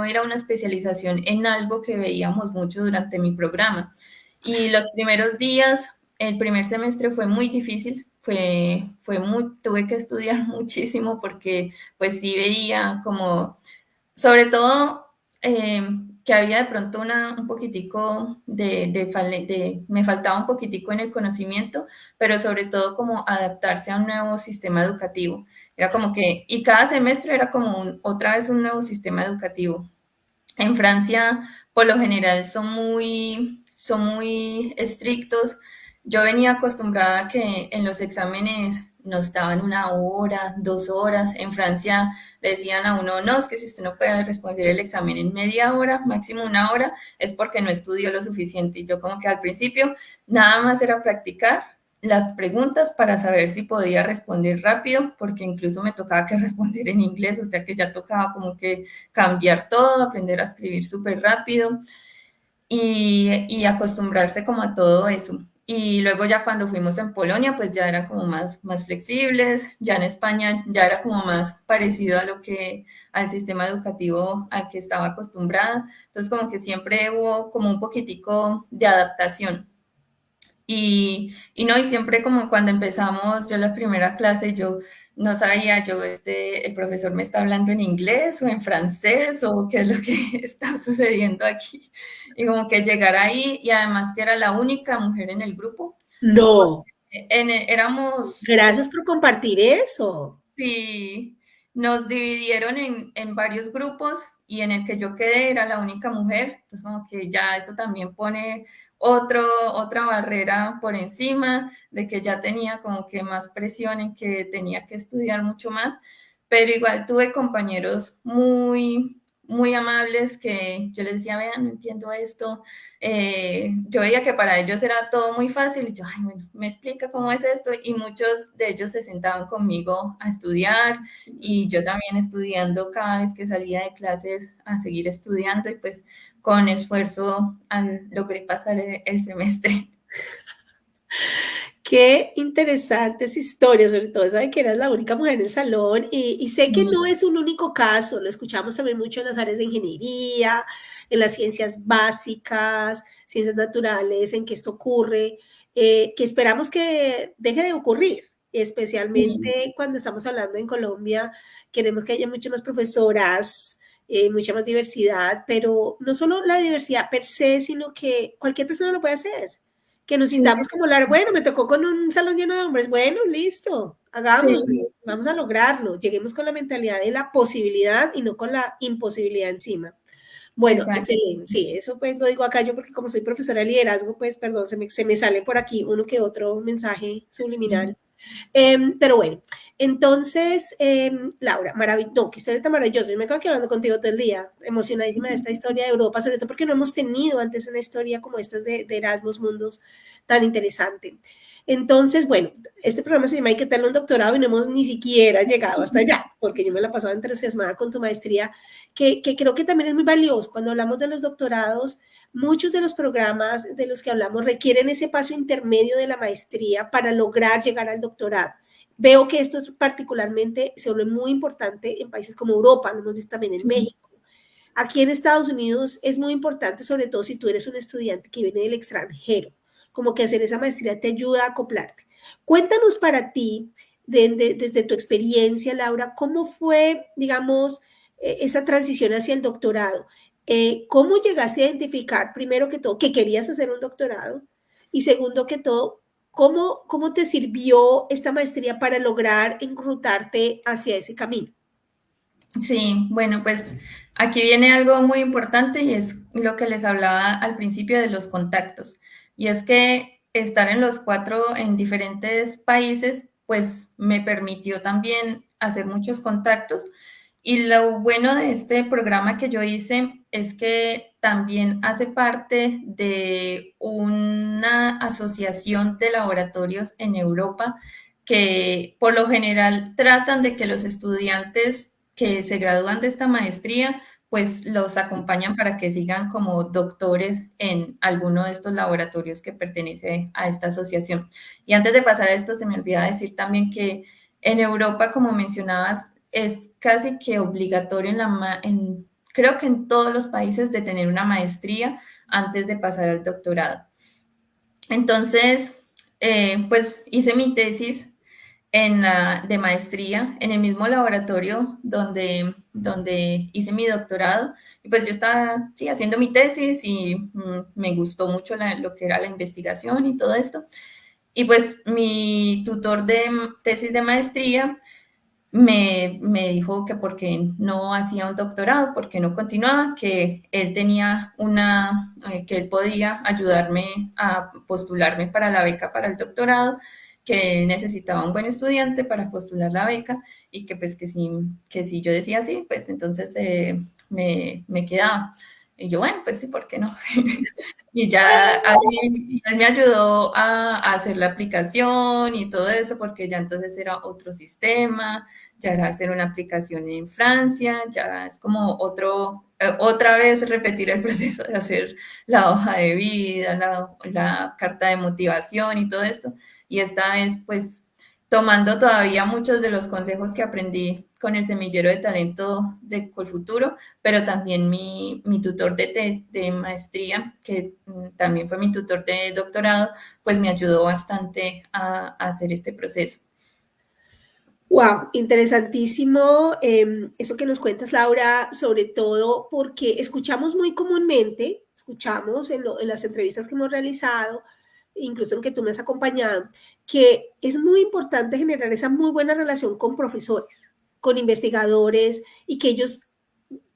era una especialización en algo que veíamos mucho durante mi programa. Y los primeros días, el primer semestre fue muy difícil, tuve que estudiar muchísimo porque pues sí veía como sobre todo que había de pronto un poquitico me faltaba un poquitico en el conocimiento, pero sobre todo como adaptarse a un nuevo sistema educativo. Era como que, y cada semestre era como otra vez un nuevo sistema educativo. En Francia, por lo general, son muy estrictos. yo venía acostumbrada a que en los exámenes nos daban 1 hora, 2 horas. En Francia le decían a uno, no, es que si usted no puede responder el examen en media hora, máximo 1 hora, es porque no estudió lo suficiente. Y yo como que al principio nada más era practicar las preguntas para saber si podía responder rápido, porque incluso me tocaba que responder en inglés, o sea que ya tocaba como que cambiar todo, aprender a escribir súper rápido y acostumbrarse como a todo eso. Y luego ya cuando fuimos en Polonia, pues ya era como más flexibles, ya en España ya era como más parecido a lo que, al sistema educativo al que estaba acostumbrada. Entonces como que siempre hubo como un poquitico de adaptación. Y no, y siempre como cuando empezamos, yo la primera clase, yo no sabía, el profesor me está hablando en inglés o en francés o qué es lo que está sucediendo aquí. Y como que llegar ahí y además que era la única mujer en el grupo, No, éramos gracias por compartir eso. Sí, nos dividieron en varios grupos y en el que yo quedé era la única mujer, entonces como que ya eso también pone otra barrera por encima de que ya tenía como que más presión en que tenía que estudiar mucho más, pero igual tuve compañeros muy amables que yo les decía, vean, no entiendo esto, yo veía que para ellos era todo muy fácil y yo, ay, bueno, me explica cómo es esto y muchos de ellos se sentaban conmigo a estudiar y yo también estudiando cada vez que salía de clases a seguir estudiando y pues con esfuerzo logré pasar el semestre. Qué interesantes historias, sobre todo esa de que eras la única mujer en el salón y sé que no es un único caso, lo escuchamos también mucho en las áreas de ingeniería, en las ciencias básicas, ciencias naturales, en que esto ocurre, que esperamos que deje de ocurrir, Sí, especialmente cuando estamos hablando en Colombia, queremos que haya muchas más profesoras, mucha más diversidad, pero no solo la diversidad per se, sino que cualquier persona lo puede hacer que nos sí, sintamos como hablar, bueno, me tocó con un salón lleno de hombres, bueno, listo, hagámoslo, sí, vamos a lograrlo, lleguemos con la mentalidad de la posibilidad y no con la imposibilidad encima. Bueno, exacto. excelente, sí, eso pues lo digo acá yo porque como soy profesora de liderazgo, pues perdón, se me sale por aquí uno que otro mensaje subliminal. Pero bueno, entonces, Laura, maravilloso, no, qué historia tan maravillosa. Yo me quedo aquí hablando contigo todo el día, emocionadísima de esta historia de Europa, sobre todo porque no hemos tenido antes una historia como esta de Erasmus Mundus tan interesante. Entonces, bueno, este programa se llama ¿Y qué tal un doctorado? Y no hemos ni siquiera llegado hasta allá, porque yo me la pasaba entusiasmada con tu maestría, que creo que también es muy valioso. Cuando hablamos de los doctorados, muchos de los programas de los que hablamos requieren ese paso intermedio de la maestría para lograr llegar al doctorado. Veo que esto particularmente se vuelve muy importante en países como Europa, lo hemos visto también en Sí. México. Aquí en Estados Unidos es muy importante, sobre todo si tú eres un estudiante que viene del extranjero, como que hacer esa maestría te ayuda a acoplarte. Cuéntanos para ti, desde tu experiencia, Laura, cómo fue, digamos, esa transición hacia el doctorado. ¿Cómo llegaste a identificar, primero que todo, que querías hacer un doctorado? Y segundo que todo, ¿cómo te sirvió esta maestría para lograr enrutarte hacia ese camino? Sí, bueno, pues aquí viene algo muy importante y es lo que les hablaba al principio de los contactos. Y es que estar en los cuatro, en diferentes países, pues me permitió también hacer muchos contactos. Y lo bueno de este programa que yo hice es que también hace parte de una asociación de laboratorios en Europa que por lo general tratan de que los estudiantes que se gradúan de esta maestría, pues los acompañan para que sigan como doctores en alguno de estos laboratorios que pertenece a esta asociación. Y antes de pasar a esto, se me olvida decir también que en Europa, como mencionabas, es casi que obligatorio creo que en todos los países de tener una maestría antes de pasar al doctorado. Entonces, pues hice mi tesis de maestría en el mismo laboratorio donde hice mi doctorado. Y pues yo estaba sí, haciendo mi tesis y me gustó mucho lo que era la investigación y todo esto. Y pues mi tutor de tesis de maestría me dijo que por qué no hacía un doctorado, por qué no continuaba, que él tenía que él podía ayudarme a postularme para la beca para el doctorado, que él necesitaba un buen estudiante para postular la beca y que pues que si yo decía sí, pues entonces me quedaba. Y yo, bueno, pues sí, ¿por qué no? Y ya así, él me ayudó a hacer la aplicación y todo eso, porque ya entonces era otro sistema, ya era hacer una aplicación en Francia, ya es como otra vez repetir el proceso de hacer la hoja de vida, la carta de motivación y todo esto. Y esta vez, pues, tomando todavía muchos de los consejos que aprendí con el semillero de talento de Colfuturo, pero también mi tutor de maestría, que también fue mi tutor de doctorado, pues me ayudó bastante a hacer este proceso. Wow, interesantísimo eso que nos cuentas, Laura, sobre todo porque escuchamos muy comúnmente, escuchamos en las entrevistas que hemos realizado, incluso en que tú me has acompañado, que es muy importante generar esa muy buena relación con profesores, con investigadores y que ellos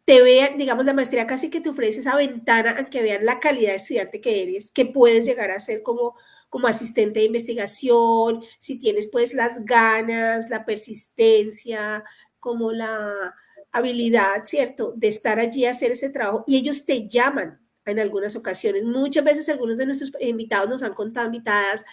te vean, digamos, la maestría casi que te ofrece esa ventana a que vean la calidad de estudiante que eres, que puedes llegar a ser como asistente de investigación, si tienes pues las ganas, la persistencia, como la habilidad, ¿cierto?, de estar allí a hacer ese trabajo y ellos te llaman en algunas ocasiones. Muchas veces algunos de nuestros invitados nos han contado, invitadas,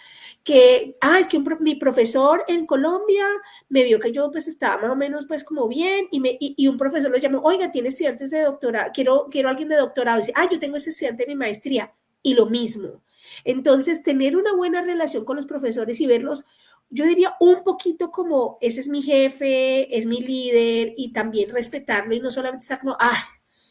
que, es que mi profesor en Colombia me vio que yo pues estaba más o menos pues como bien y un profesor lo llamó, oiga, tiene estudiantes de doctorado, quiero alguien de doctorado, y dice, yo tengo ese estudiante de mi maestría y lo mismo. Entonces, tener una buena relación con los profesores y verlos, yo diría un poquito como, ese es mi jefe, es mi líder y también respetarlo y no solamente estar como,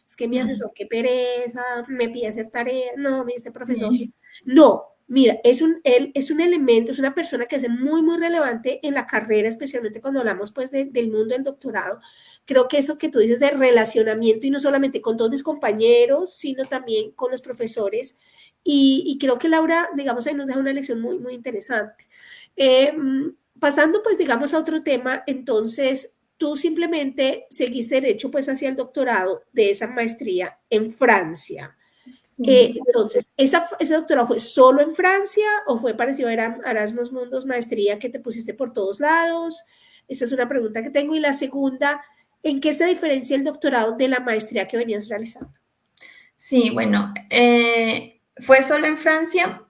es que mi asesor, qué pereza, me pide hacer tarea, no, mira, este profesor. Sí. No, mira, él es un elemento, es una persona que es muy, muy relevante en la carrera, especialmente cuando hablamos pues del mundo del doctorado. Creo que eso que tú dices de relacionamiento y no solamente con todos mis compañeros, sino también con los profesores. Y creo que Laura, digamos, ahí nos deja una lección muy, muy interesante. Pasando pues, digamos, a otro tema, entonces tú simplemente seguiste derecho pues hacia el doctorado de esa maestría en Francia. Sí. Entonces, ¿ese doctorado fue solo en Francia o fue parecido a Erasmus Mundus maestría que te pusiste por todos lados? Esa es una pregunta que tengo. Y la segunda, ¿en qué se diferencia el doctorado de la maestría que venías realizando? Sí, bueno, fue solo en Francia,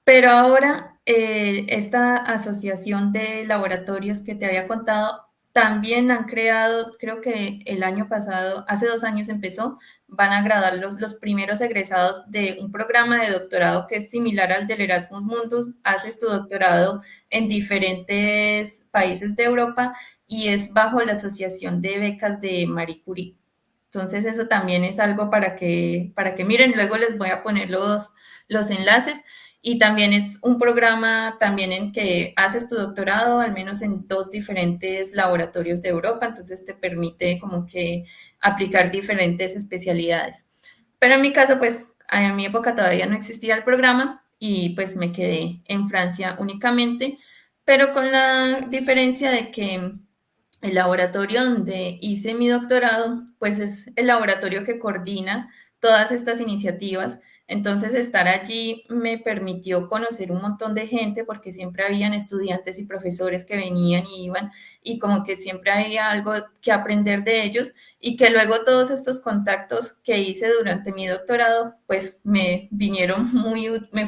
pero ahora esta asociación de laboratorios que te había contado también han creado, creo que el año pasado, hace 2 años empezó, van a graduar los primeros egresados de un programa de doctorado que es similar al del Erasmus Mundus. Haces tu doctorado en diferentes países de Europa y es bajo la asociación de becas de Marie Curie. Entonces eso también es algo para que miren, luego les voy a poner los enlaces y también es un programa también en que haces tu doctorado al menos en 2 diferentes laboratorios de Europa, entonces te permite como que aplicar diferentes especialidades. Pero en mi caso, pues en mi época todavía no existía el programa y pues me quedé en Francia únicamente, pero con la diferencia de que el laboratorio donde hice mi doctorado, pues es el laboratorio que coordina todas estas iniciativas. Entonces, estar allí me permitió conocer un montón de gente porque siempre habían estudiantes y profesores que venían y iban y como que siempre había algo que aprender de ellos y que luego todos estos contactos que hice durante mi doctorado, pues me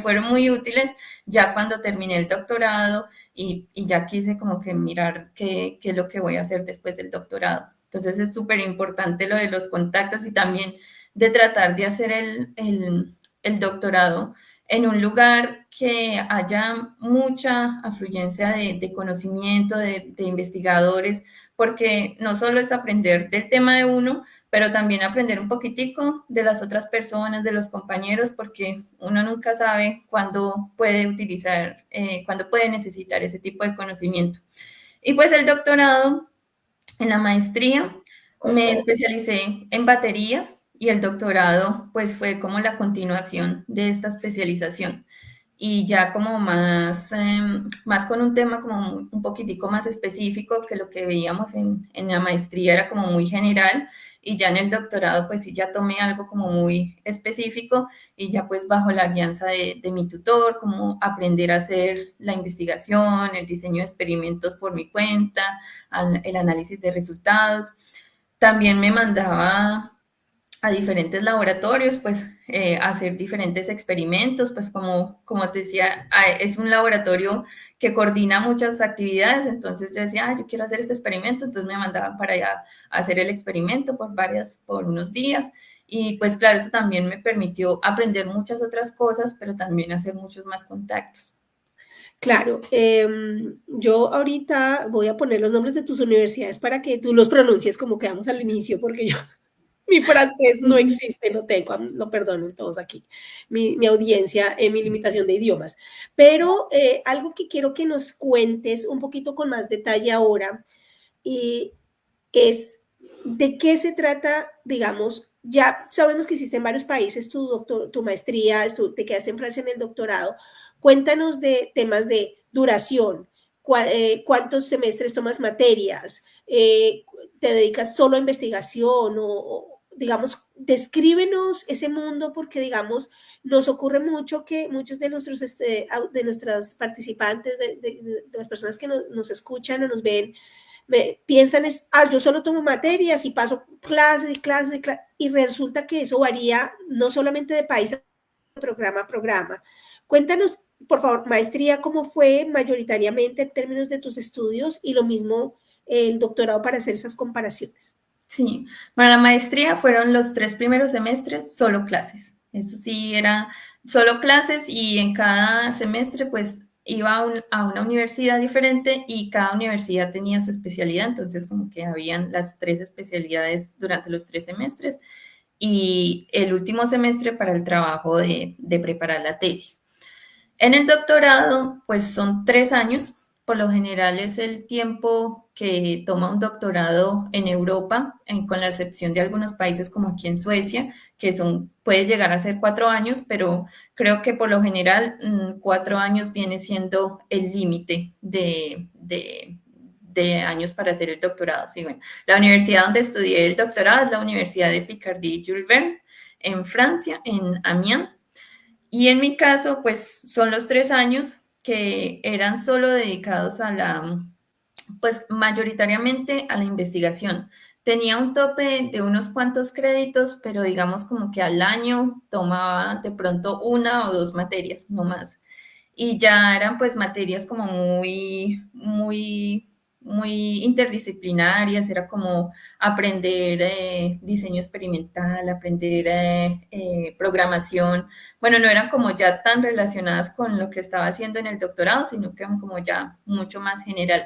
fueron muy útiles ya cuando terminé el doctorado y ya quise como que mirar qué es lo que voy a hacer después del doctorado. Entonces es súper importante lo de los contactos y también de tratar de hacer el doctorado en un lugar que haya mucha afluencia de conocimiento, de investigadores, porque no solo es aprender del tema de uno, pero también aprender un poquitico de las otras personas, de los compañeros, porque uno nunca sabe cuándo puede utilizar, cuándo puede necesitar ese tipo de conocimiento. Y pues el doctorado, en la maestría, me especialicé en baterías y el doctorado pues fue como la continuación de esta especialización. y ya como más, más con un tema como un poquitico más específico que lo que veíamos en la maestría era como muy general y ya en el doctorado pues sí ya tomé algo como muy específico y ya pues bajo la guianza de mi tutor, como aprender a hacer la investigación, el diseño de experimentos por mi cuenta, el análisis de resultados. También me mandaba a diferentes laboratorios, pues hacer diferentes experimentos, pues como te decía, es un laboratorio que coordina muchas actividades, entonces yo decía, yo quiero hacer este experimento, entonces me mandaban para allá a hacer el experimento por unos días, y pues claro, eso también me permitió aprender muchas otras cosas, pero también hacer muchos más contactos. Claro, yo ahorita voy a poner los nombres de tus universidades para que tú los pronuncies como quedamos al inicio, porque yo mi francés no existe, no tengo, lo perdonen todos aquí, mi audiencia, mi limitación de idiomas. Pero algo que quiero que nos cuentes un poquito con más detalle ahora y es de qué se trata, digamos, ya sabemos que hiciste en varios países tu maestría, te quedaste en Francia en el doctorado. Cuéntanos de temas de duración, cuántos semestres tomas materias, te dedicas solo a investigación o, digamos, descríbenos ese mundo porque, digamos, nos ocurre mucho que muchos de nuestros de nuestras participantes, de las personas que nos escuchan o nos ven, piensan es, yo solo tomo materias y paso clases y clases y resulta que eso varía no solamente de país a programa a programa. Cuéntanos, por favor, maestría, ¿cómo fue mayoritariamente en términos de tus estudios y lo mismo el doctorado para hacer esas comparaciones? Sí, para la maestría fueron los 3 primeros semestres solo clases. Eso sí, era solo clases y en cada semestre pues iba a una universidad diferente y cada universidad tenía su especialidad, entonces como que habían las 3 especialidades durante los 3 semestres y el último semestre para el trabajo de preparar la tesis. En el doctorado, pues son 3 años. Por lo general es el tiempo que toma un doctorado en Europa, con la excepción de algunos países como aquí en Suecia, que puede llegar a ser 4 años, pero creo que por lo general 4 años viene siendo el límite de años para hacer el doctorado. Sí, bueno, la universidad donde estudié el doctorado es la Universidad de Picardie Jules Verne en Francia, en Amiens. Y en mi caso, pues son los 3 años que eran solo dedicados pues mayoritariamente a la investigación. Tenía un tope de unos cuantos créditos, pero digamos como que al año tomaba de pronto 1 o 2 materias, no más. Y ya eran pues materias como muy interdisciplinarias, era como aprender diseño experimental, aprender programación. Bueno, no eran como ya tan relacionadas con lo que estaba haciendo en el doctorado, sino que eran como ya mucho más general.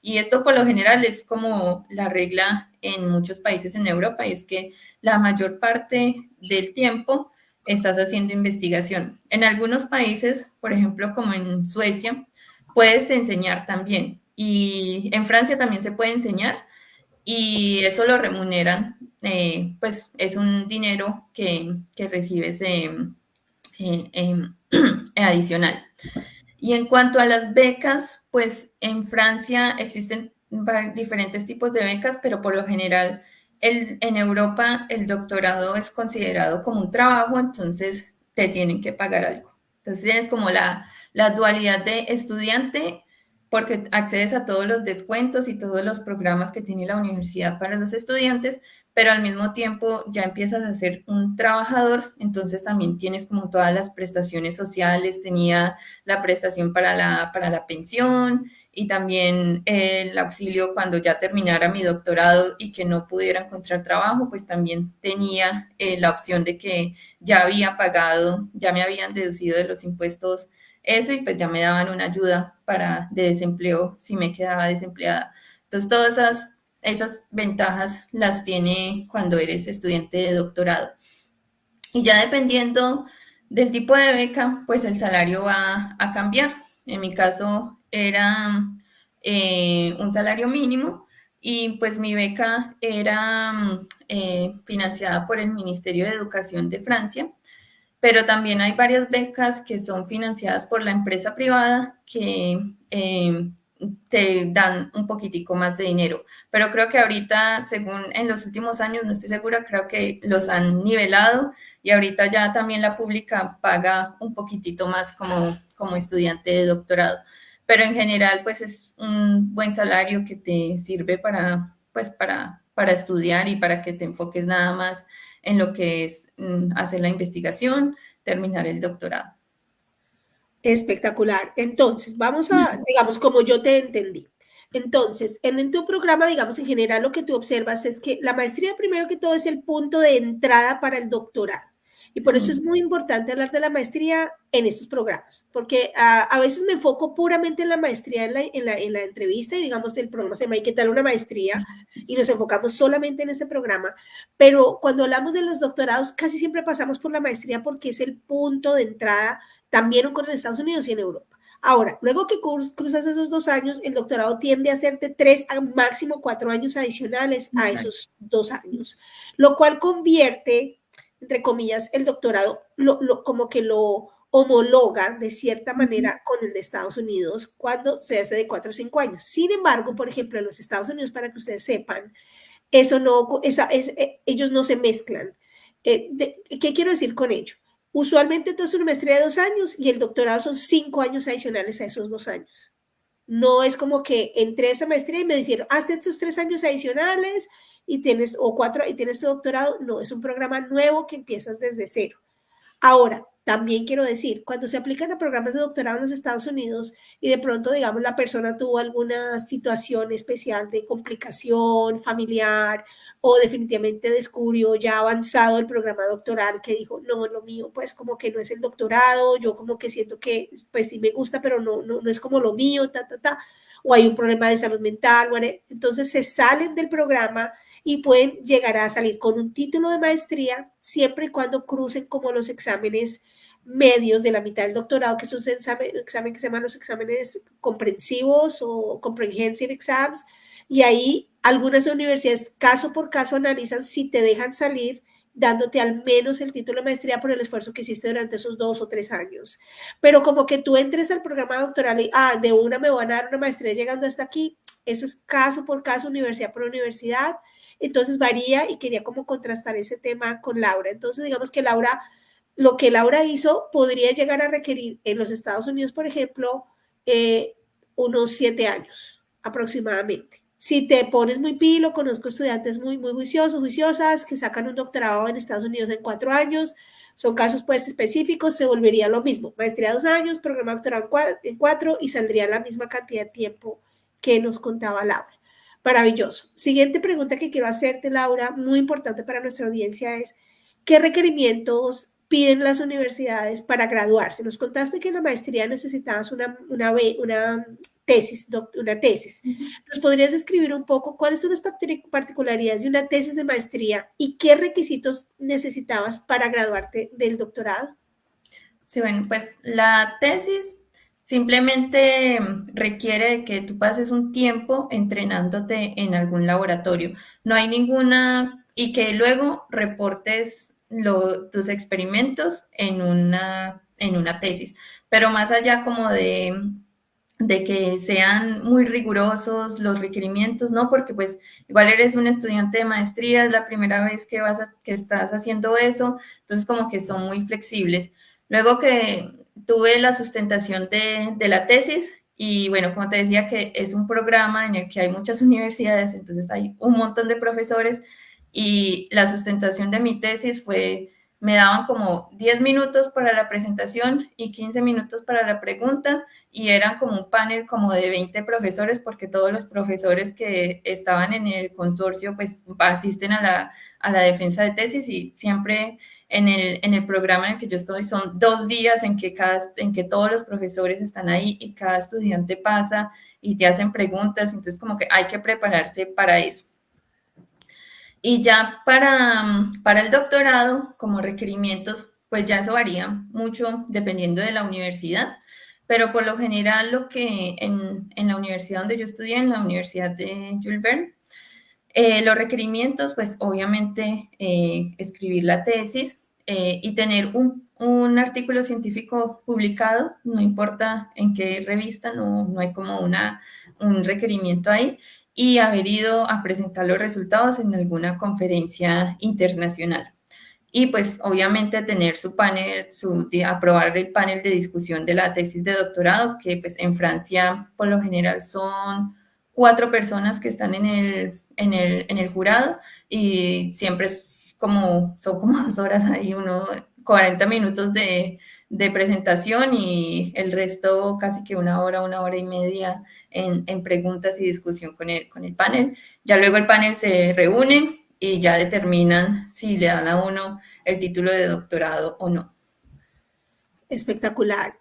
Y esto por lo general es como la regla en muchos países en Europa, y es que la mayor parte del tiempo estás haciendo investigación. En algunos países, por ejemplo, como en Suecia, puedes enseñar también. Y en Francia también se puede enseñar y eso lo remuneran, pues es un dinero que recibes adicional. Y en cuanto a las becas, pues en Francia existen diferentes tipos de becas, pero por lo general en Europa el doctorado es considerado como un trabajo, entonces te tienen que pagar algo. Entonces tienes como la dualidad de estudiante porque accedes a todos los descuentos y todos los programas que tiene la universidad para los estudiantes, pero al mismo tiempo ya empiezas a ser un trabajador, entonces también tienes como todas las prestaciones sociales, tenía la prestación para la pensión y también el auxilio cuando ya terminara mi doctorado y que no pudiera encontrar trabajo, pues también tenía la opción de que ya había pagado, ya me habían deducido de los impuestos eso y pues ya me daban una ayuda de desempleo si me quedaba desempleada. Entonces todas esas ventajas las tiene cuando eres estudiante de doctorado. Y ya dependiendo del tipo de beca, pues el salario va a cambiar. En mi caso era un salario mínimo y pues mi beca era financiada por el Ministerio de Educación de Francia pero también hay varias becas que son financiadas por la empresa privada que te dan un poquitico más de dinero. Pero creo que ahorita, según en los últimos años, no estoy segura, creo que los han nivelado y ahorita ya también la pública paga un poquitito más como estudiante de doctorado. Pero en general, pues es un buen salario que te sirve para estudiar y para que te enfoques nada más en lo que es hacer la investigación, terminar el doctorado. Espectacular. Entonces, vamos a, digamos, como yo te entendí. Entonces, en tu programa, digamos, en general, lo que tú observas es que la maestría, primero que todo, es el punto de entrada para el doctorado. Y por eso es Sí. muy importante hablar de la maestría en estos programas, porque a veces me enfoco puramente en la maestría en la entrevista y digamos, el programa se llama ¿Y qué tal una maestría? Y nos enfocamos solamente en ese programa. Pero cuando hablamos de los doctorados, casi siempre pasamos por la maestría porque es el punto de entrada. También ocurre en Estados Unidos y en Europa. Ahora, luego que cruzas esos 2 años, el doctorado tiende a hacerte 3 a máximo 4 años adicionales a Exacto. esos 2 años, lo cual convierte, entre comillas, el doctorado como que lo homologa de cierta manera con el de Estados Unidos cuando se hace de 4 o 5 años. Sin embargo, por ejemplo, en los Estados Unidos, para que ustedes sepan, eso no, ellos no se mezclan. ¿Qué quiero decir con ello? Usualmente entonces una maestría de 2 años y el doctorado son 5 años adicionales a esos 2 años. No es como que entré a esa maestría y me dijeron, haz estos 3 años adicionales y tienes, o 4, y tienes tu doctorado. No, es un programa nuevo que empiezas desde cero. Ahora, también quiero decir, cuando se aplican a programas de doctorado en los Estados Unidos y de pronto, digamos, la persona tuvo alguna situación especial de complicación familiar o definitivamente descubrió ya avanzado el programa doctoral que dijo, no, lo mío, pues como que no es el doctorado, yo como que siento que, pues sí me gusta, pero no es como lo mío, o hay un problema de salud mental, entonces se salen del programa y pueden llegar a salir con un título de maestría siempre y cuando crucen como los exámenes medios de la mitad del doctorado, que es un examen que se llaman los exámenes comprensivos o comprehensive exams, y ahí algunas universidades caso por caso analizan si te dejan salir dándote al menos el título de maestría por el esfuerzo que hiciste durante esos 2 o 3 años. Pero como que tú entres al programa doctoral y, de una me van a dar una maestría llegando hasta aquí, eso es caso por caso, universidad por universidad. Entonces varía y quería como contrastar ese tema con Laura. Entonces digamos que Laura, lo que Laura hizo podría llegar a requerir en los Estados Unidos, por ejemplo, unos 7 años aproximadamente. Si te pones muy pilo, conozco estudiantes muy juiciosos, juiciosas, que sacan un doctorado en Estados Unidos en 4 años, son casos pues específicos, se volvería lo mismo, maestría 2 años, programa doctorado en 4 y saldría la misma cantidad de tiempo que nos contaba Laura. Maravilloso. Siguiente pregunta que quiero hacerte, Laura, muy importante para nuestra audiencia es, ¿qué requerimientos piden las universidades para graduarse? Nos contaste que en la maestría necesitabas una tesis, una tesis. ¿Nos podrías escribir un poco cuáles son las particularidades de una tesis de maestría y qué requisitos necesitabas para graduarte del doctorado? Sí, bueno, pues la tesis simplemente requiere que tú pases un tiempo entrenándote en algún laboratorio. No hay ninguna, y que luego reportes tus experimentos en una tesis. Pero más allá como de que sean muy rigurosos los requerimientos, ¿no? Porque pues igual eres un estudiante de maestría, es la primera vez que estás haciendo eso, entonces como que son muy flexibles. Luego que tuve la sustentación de la tesis y bueno, como te decía que es un programa en el que hay muchas universidades, entonces hay un montón de profesores y la sustentación de mi tesis me daban como 10 minutos para la presentación y 15 minutos para las preguntas y eran como un panel como de 20 profesores porque todos los profesores que estaban en el consorcio pues asisten a la defensa de tesis y siempre en el programa en el que yo estoy son 2 días en que todos los profesores están ahí y cada estudiante pasa y te hacen preguntas, entonces como que hay que prepararse para eso. Y ya para el doctorado, como requerimientos, pues ya eso varía mucho dependiendo de la universidad, pero por lo general lo que en la universidad donde yo estudié, en la Universidad de Jules Verne, los requerimientos, pues obviamente escribir la tesis, y tener un artículo científico publicado, no importa en qué revista, no hay como un requerimiento ahí, y haber ido a presentar los resultados en alguna conferencia internacional. Y pues obviamente tener su panel, aprobar el panel de discusión de la tesis de doctorado, que pues en Francia por lo general son 4 personas que están en el jurado y siempre son como 2 horas ahí, 40 minutos de presentación y el resto casi que una hora y media en preguntas y discusión con el panel. Ya luego el panel se reúne y ya determinan si le dan a uno el título de doctorado o no. Espectacular.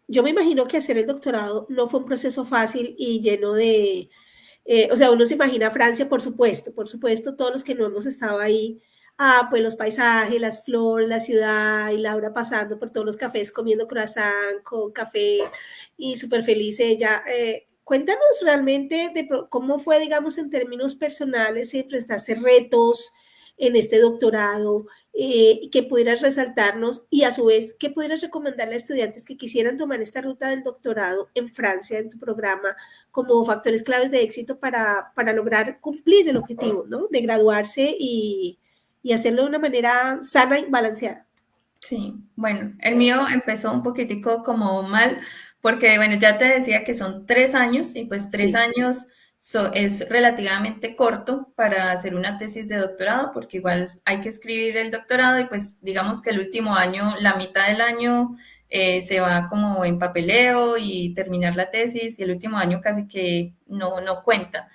Yo me imagino que hacer el doctorado no fue un proceso fácil y lleno de, o sea, uno se imagina Francia, por supuesto, todos los que no hemos estado ahí, pues los paisajes, las flores, la ciudad, y Laura pasando por todos los cafés comiendo croissant con café y súper feliz ella. Cuéntanos realmente de cómo fue, digamos, en términos personales, enfrentarse retos en este doctorado, que pudieras resaltarnos y a su vez que pudieras recomendarle a estudiantes que quisieran tomar esta ruta del doctorado en Francia, en tu programa, como factores claves de éxito para lograr cumplir el objetivo, ¿no? De graduarse y hacerlo de una manera sana y balanceada. Sí, bueno, el mío empezó un poquitico como mal, porque bueno, ya te decía que son 3 años y pues 3 años es relativamente corto para hacer una tesis de doctorado, porque igual hay que escribir el doctorado y pues digamos que el último año, la mitad del año se va como en papeleo y terminar la tesis y el último año casi que no cuenta.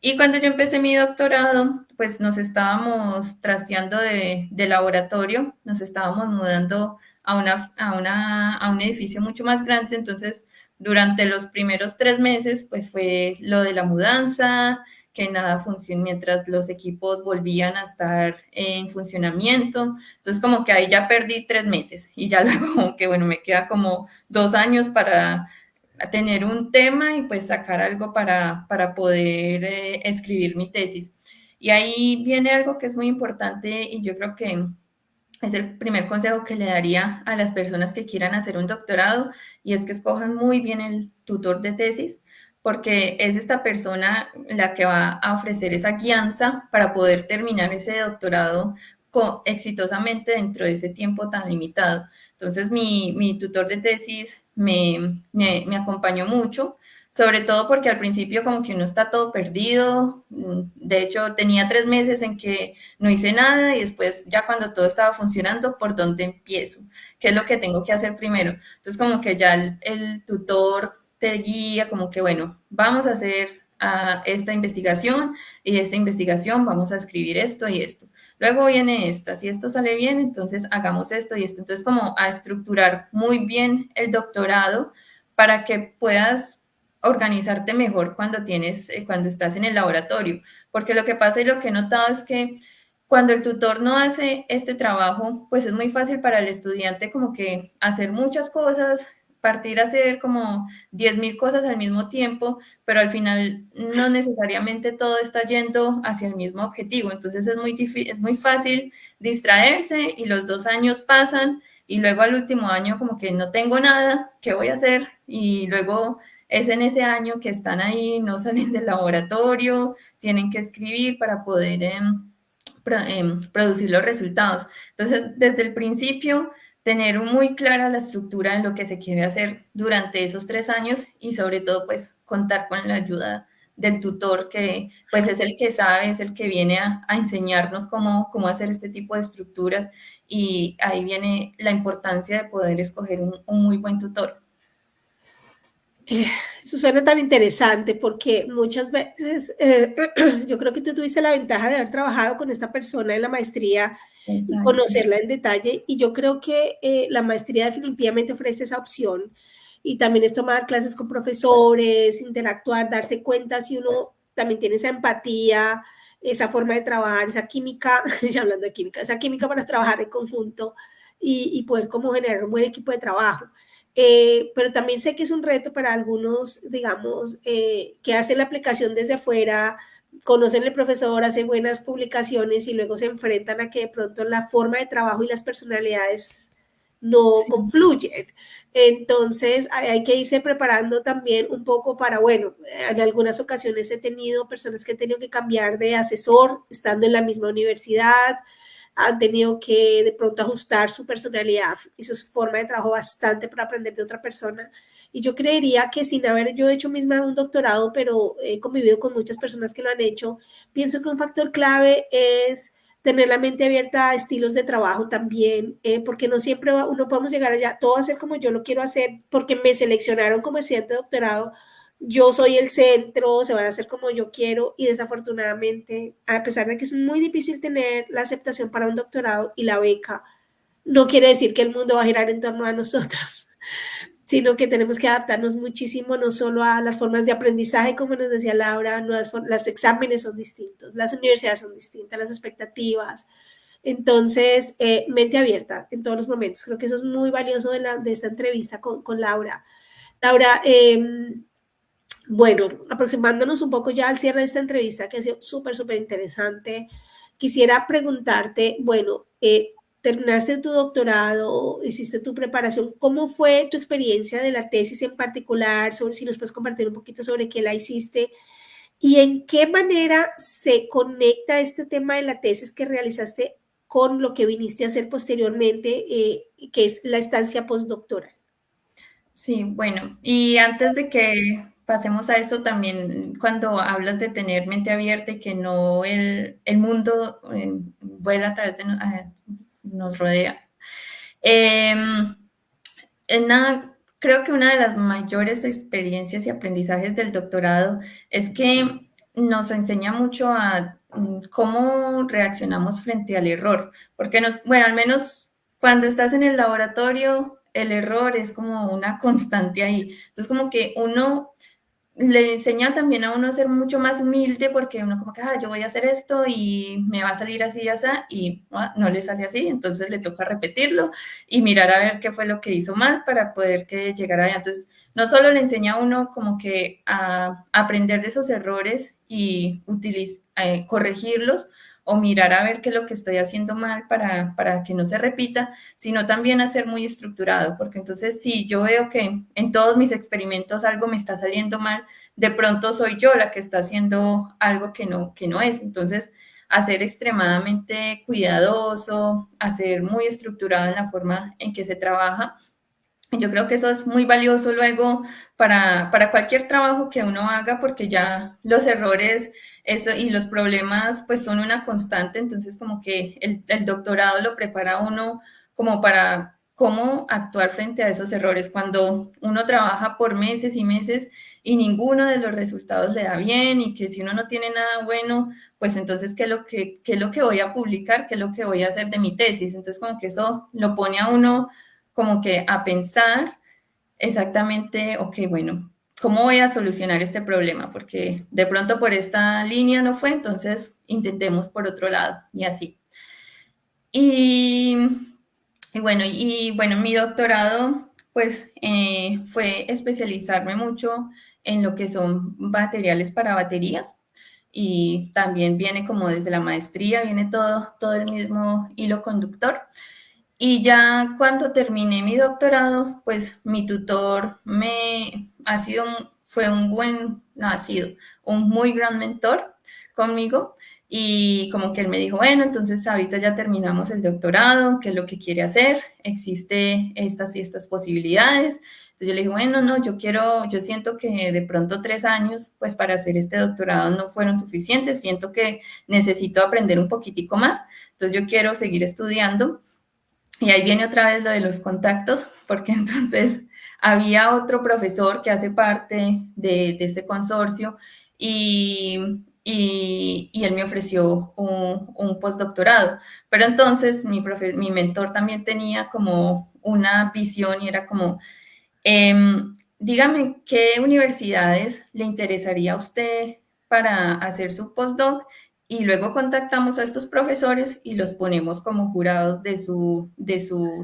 Y cuando yo empecé mi doctorado, pues nos estábamos trasteando de laboratorio, nos estábamos mudando a un edificio mucho más grande, entonces durante los primeros 3 meses, pues fue lo de la mudanza, que nada funcionó mientras los equipos volvían a estar en funcionamiento. Entonces como que ahí ya perdí 3 meses y ya luego como que bueno, me queda como 2 años para a tener un tema y pues sacar algo para poder escribir mi tesis. Y ahí viene algo que es muy importante y yo creo que es el primer consejo que le daría a las personas que quieran hacer un doctorado y es que escojan muy bien el tutor de tesis porque es esta persona la que va a ofrecer esa guianza para poder terminar ese doctorado exitosamente dentro de ese tiempo tan limitado. Entonces, mi tutor de tesis me acompañó mucho, sobre todo porque al principio como que uno está todo perdido. De hecho, tenía 3 meses en que no hice nada y después ya cuando todo estaba funcionando, ¿por dónde empiezo? ¿Qué es lo que tengo que hacer primero? Entonces, como que ya el tutor te guía, como que, bueno, vamos a hacer esta investigación y de esta investigación vamos a escribir esto y esto. Luego viene esta, si esto sale bien, entonces hagamos esto y esto. Entonces, como a estructurar muy bien el doctorado para que puedas organizarte mejor cuando estás en el laboratorio. Porque lo que pasa y lo que he notado es que cuando el tutor no hace este trabajo, pues es muy fácil para el estudiante como que hacer muchas cosas, partir a hacer como 10.000 cosas al mismo tiempo, pero al final no necesariamente todo está yendo hacia el mismo objetivo. Entonces es muy fácil distraerse y los 2 años pasan y luego al último año como que no tengo nada, ¿qué voy a hacer? Y luego es en ese año que están ahí, no salen del laboratorio, tienen que escribir para poder producir los resultados. Entonces, desde el principio tener muy clara la estructura de lo que se quiere hacer durante esos 3 años y sobre todo pues contar con la ayuda del tutor que pues es el que sabe, es el que viene a enseñarnos cómo hacer este tipo de estructuras y ahí viene la importancia de poder escoger un muy buen tutor. Eso suena tan interesante porque muchas veces yo creo que tú tuviste la ventaja de haber trabajado con esta persona en la maestría y Exacto. conocerla en detalle y yo creo que la maestría definitivamente ofrece esa opción y también es tomar clases con profesores, interactuar, darse cuenta si uno también tiene esa empatía, esa forma de trabajar, esa química, ya hablando de química, esa química para trabajar en conjunto y poder como generar un buen equipo de trabajo. Pero también sé que es un reto para algunos, digamos, que hacen la aplicación desde afuera, conocen el profesor, hacen buenas publicaciones y luego se enfrentan a que de pronto la forma de trabajo y las personalidades no Sí. confluyen. Entonces hay que irse preparando también un poco para, bueno, en algunas ocasiones he tenido personas que han tenido que cambiar de asesor estando en la misma universidad, han tenido que de pronto ajustar su personalidad y su forma de trabajo bastante para aprender de otra persona. Y yo creería que sin haber yo hecho misma un doctorado, pero he convivido con muchas personas que lo han hecho, pienso que un factor clave es tener la mente abierta a estilos de trabajo también, porque no siempre uno podemos llegar allá, todo va a ser como yo lo quiero hacer, porque me seleccionaron como estudiante de doctorado, yo soy el centro, se van a hacer como yo quiero y desafortunadamente, a pesar de que es muy difícil tener la aceptación para un doctorado y la beca, no quiere decir que el mundo va a girar en torno a nosotros, sino que tenemos que adaptarnos muchísimo, no solo a las formas de aprendizaje, como nos decía Laura, los exámenes son distintos, las universidades son distintas, las expectativas. Entonces, mente abierta en todos los momentos. Creo que eso es muy valioso de esta entrevista con Laura. Laura, bueno, aproximándonos un poco ya al cierre de esta entrevista, que ha sido súper, súper interesante, quisiera preguntarte, bueno, terminaste tu doctorado, hiciste tu preparación, ¿cómo fue tu experiencia de la tesis en particular? Sobre, si nos puedes compartir un poquito sobre qué la hiciste y en qué manera se conecta este tema de la tesis que realizaste con lo que viniste a hacer posteriormente, que es la estancia postdoctoral. Sí, bueno, y antes de que pasemos a eso, también cuando hablas de tener mente abierta y que no el mundo vuela a través de nos rodea. Creo que una de las mayores experiencias y aprendizajes del doctorado es que nos enseña mucho a cómo reaccionamos frente al error, porque bueno, al menos cuando estás en el laboratorio, el error es como una constante ahí. Entonces, como que uno le enseña también a uno a ser mucho más humilde porque uno como que, yo voy a hacer esto y me va a salir así y así, y no le sale así, entonces le toca repetirlo y mirar a ver qué fue lo que hizo mal para poder que llegara allá. Entonces, no solo le enseña a uno como que a aprender de esos errores y corregirlos, o mirar a ver qué es lo que estoy haciendo mal para que no se repita, sino también a ser muy estructurado, porque entonces si yo veo que en todos mis experimentos algo me está saliendo mal, de pronto soy yo la que está haciendo algo que no es. Entonces, a ser extremadamente cuidadoso, a ser muy estructurado en la forma en que se trabaja. Yo creo que eso es muy valioso luego para cualquier trabajo que uno haga, porque ya los errores eso, y los problemas pues son una constante, entonces como que el doctorado lo prepara a uno como para cómo actuar frente a esos errores. Cuando uno trabaja por meses y meses y ninguno de los resultados le da bien y que si uno no tiene nada bueno, pues entonces qué es lo que voy a publicar, qué es lo que voy a hacer de mi tesis. Entonces como que eso lo pone a uno como que a pensar exactamente, ok, bueno, ¿cómo voy a solucionar este problema? Porque de pronto por esta línea no fue, entonces intentemos por otro lado y así. Y, y bueno, mi doctorado pues fue especializarme mucho en lo que son materiales para baterías, y también viene como desde la maestría, viene todo el mismo hilo conductor. Y ya cuando terminé mi doctorado, pues mi tutor fue un buen, no ha sido, un muy gran mentor conmigo. Y como que él me dijo, bueno, entonces ahorita ya terminamos el doctorado, ¿qué es lo que quiere hacer? Existe estas y estas posibilidades. Entonces yo le dije, bueno, no, yo siento que de pronto 3 años, pues para hacer este doctorado no fueron suficientes, siento que necesito aprender un poquitico más, entonces yo quiero seguir estudiando. Y ahí viene otra vez lo de los contactos, porque entonces había otro profesor que hace parte de este consorcio, y él me ofreció un postdoctorado. Pero entonces mi mentor también tenía como una visión y era como, dígame, ¿qué universidades le interesaría a usted para hacer su postdoc? y luego contactamos a estos profesores y los ponemos como jurados de su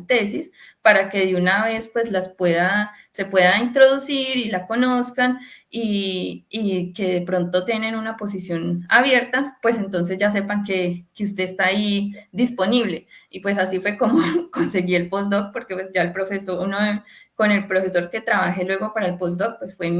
tesis para que de una vez pues se pueda introducir y la conozcan y que de pronto tienen una posición abierta, pues entonces ya sepan que usted está ahí disponible. Y pues así fue como conseguí el postdoc, porque pues ya el profesor, con el profesor que trabajé luego para el postdoc, pues fue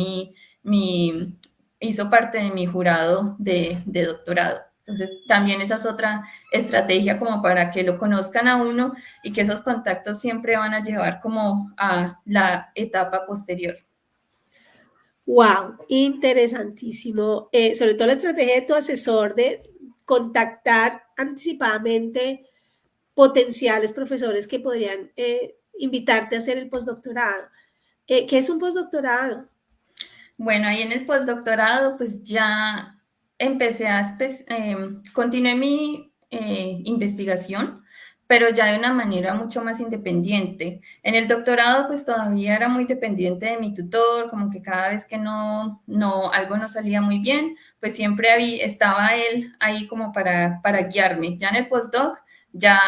hizo parte de mi jurado de doctorado. Entonces, también esa es otra estrategia como para que lo conozcan a uno y que esos contactos siempre van a llevar como a la etapa posterior. Wow, interesantísimo. Sobre todo la estrategia de tu asesor de contactar anticipadamente potenciales profesores que podrían invitarte a hacer el postdoctorado. ¿Qué es un postdoctorado? Bueno, ahí en el postdoctorado, pues ya empecé continué mi investigación, pero ya de una manera mucho más independiente. En el doctorado, pues todavía era muy dependiente de mi tutor, como que cada vez que algo no salía muy bien, pues siempre estaba él ahí como para guiarme. Ya en el postdoc, ya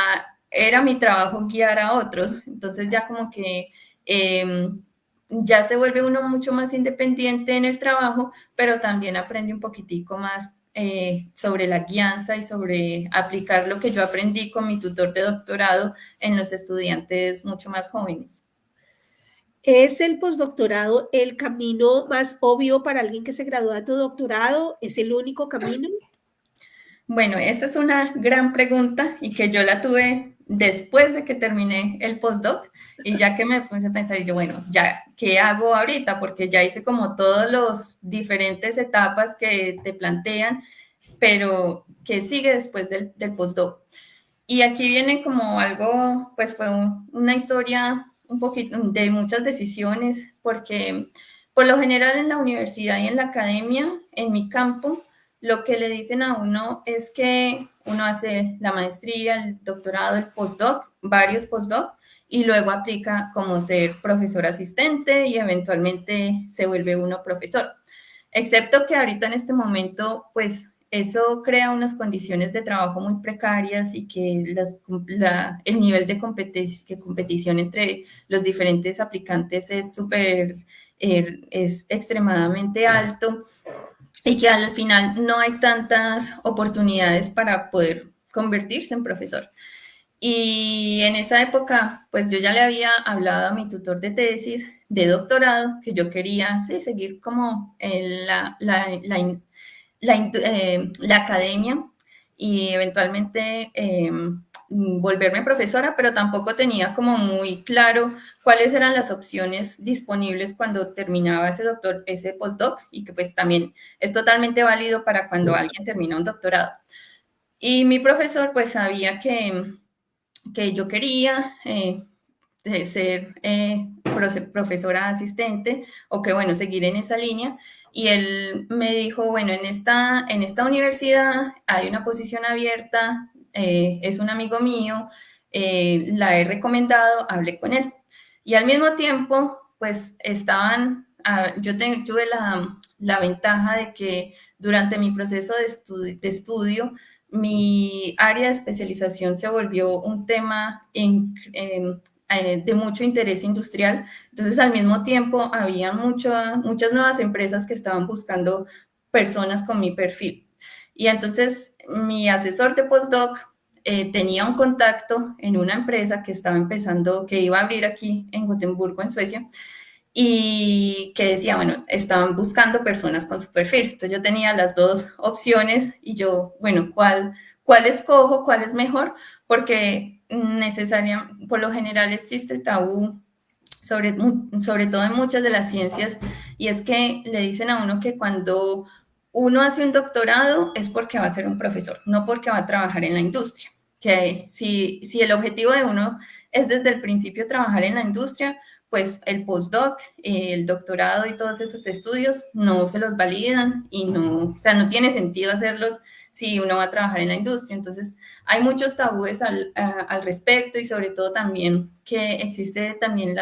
era mi trabajo guiar a otros, entonces ya como que ya se vuelve uno mucho más independiente en el trabajo, pero también aprende un poquitico más sobre la guianza y sobre aplicar lo que yo aprendí con mi tutor de doctorado en los estudiantes mucho más jóvenes. ¿Es el postdoctorado el camino más obvio para alguien que se gradúa de tu doctorado? ¿Es el único camino? Bueno, esta es una gran pregunta y que yo la tuve después de que terminé el postdoc y ya que me puse a pensar, y yo, bueno, ya, ¿qué hago ahorita? Porque ya hice como todos los diferentes etapas que te plantean, pero ¿qué sigue después del postdoc? Y aquí viene como algo, pues fue una historia un poquito de muchas decisiones, porque por lo general en la universidad y en la academia, en mi campo, lo que le dicen a uno es que uno hace la maestría, el doctorado, el postdoc, varios postdoc, y luego aplica como ser profesor asistente y eventualmente se vuelve uno profesor. Excepto que ahorita en este momento, pues eso crea unas condiciones de trabajo muy precarias y que el nivel de competición entre los diferentes aplicantes es extremadamente alto y que al final no hay tantas oportunidades para poder convertirse en profesor. Y en esa época, pues yo ya le había hablado a mi tutor de tesis de doctorado que yo quería seguir como en la academia y eventualmente volverme profesora, pero tampoco tenía como muy claro cuáles eran las opciones disponibles cuando terminaba ese postdoc y que pues también es totalmente válido para cuando alguien termina un doctorado. Y mi profesor pues sabía que yo quería ser profesora asistente o que, bueno, seguir en esa línea. Y él me dijo, bueno, en esta universidad hay una posición abierta, es un amigo mío, la he recomendado, hablé con él. Y al mismo tiempo, pues tuve la ventaja de que durante mi proceso de estudio mi área de especialización se volvió un tema de mucho interés industrial. Entonces, al mismo tiempo, había muchas nuevas empresas que estaban buscando personas con mi perfil. Y entonces, mi asesor de postdoc tenía un contacto en una empresa que estaba empezando, que iba a abrir aquí en Gotemburgo, en Suecia, y que decía, bueno, estaban buscando personas con su perfil. Entonces yo tenía las dos opciones y yo, bueno, ¿cuál escojo? ¿Cuál es mejor? Porque por lo general existe el tabú, sobre todo en muchas de las ciencias, y es que le dicen a uno que cuando uno hace un doctorado es porque va a ser un profesor, no porque va a trabajar en la industria. Que si el objetivo de uno es desde el principio trabajar en la industria, pues el postdoc, el doctorado y todos esos estudios no se los validan y no tiene sentido hacerlos si uno va a trabajar en la industria. Entonces, hay muchos tabúes al respecto y sobre todo también que existe también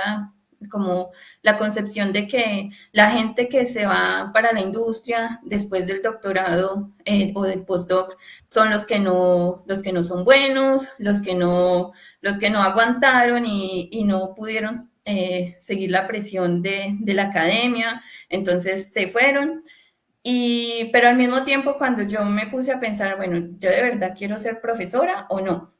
como la concepción de que la gente que se va para la industria después del doctorado o del postdoc son los que no son buenos, los que no aguantaron y no pudieron seguir la presión de la academia, entonces se fueron. Pero al mismo tiempo, cuando yo me puse a pensar, bueno, ¿yo de verdad quiero ser profesora o no?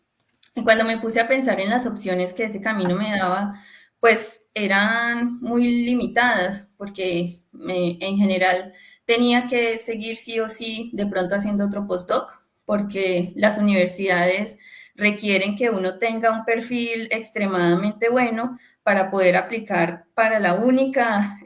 Y cuando me puse a pensar en las opciones que ese camino me daba, pues eran muy limitadas, porque en general tenía que seguir sí o sí de pronto haciendo otro postdoc, porque las universidades requieren que uno tenga un perfil extremadamente bueno para poder aplicar para la única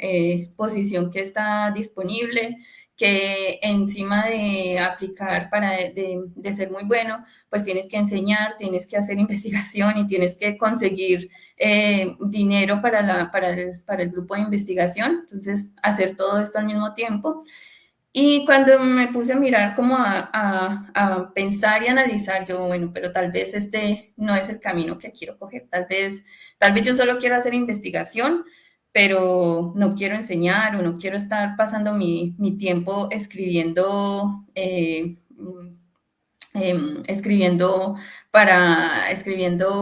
posición que está disponible, que encima de aplicar de ser muy bueno, pues tienes que enseñar, tienes que hacer investigación y tienes que conseguir dinero para el grupo de investigación. Entonces, hacer todo esto al mismo tiempo. Y cuando me puse a mirar como a pensar y analizar, yo, bueno, pero tal vez este no es el camino que quiero coger, tal vez yo solo quiero hacer investigación, pero no quiero enseñar o no quiero estar pasando mi tiempo escribiendo, escribiendo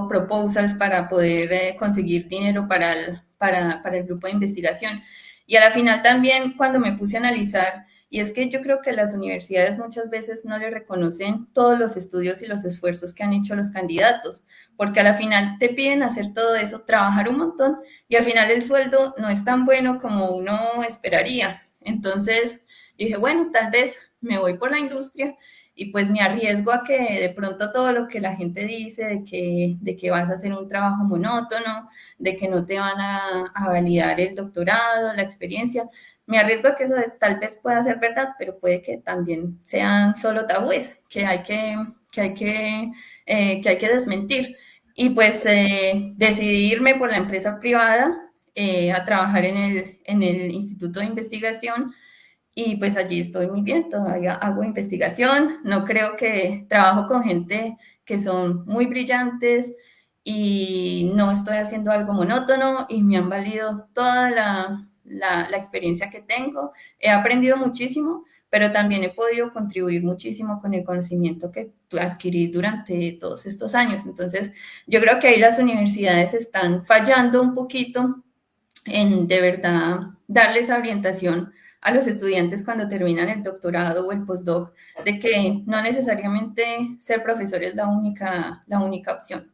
proposals para poder conseguir dinero para el grupo de investigación. Y a la final también cuando me puse a analizar, y es que yo creo que las universidades muchas veces no le reconocen todos los estudios y los esfuerzos que han hecho los candidatos, porque a la final te piden hacer todo eso, trabajar un montón, y al final el sueldo no es tan bueno como uno esperaría. Entonces dije, bueno, tal vez me voy por la industria y pues me arriesgo a que de pronto todo lo que la gente dice de que vas a hacer un trabajo monótono, de que no te van a validar el doctorado, la experiencia, me arriesgo a que eso tal vez pueda ser verdad, pero puede que también sean solo tabúes que hay que desmentir. Y pues decidí irme por la empresa privada a trabajar en el Instituto de Investigación y pues allí estoy muy bien, todavía hago investigación, no creo que trabajo con gente que son muy brillantes y no estoy haciendo algo monótono y me han valido toda la experiencia que tengo. He aprendido muchísimo, pero también he podido contribuir muchísimo con el conocimiento que adquirí durante todos estos años. Entonces, yo creo que ahí las universidades están fallando un poquito en de verdad darles orientación a los estudiantes cuando terminan el doctorado o el postdoc, de que no necesariamente ser profesor es la única opción.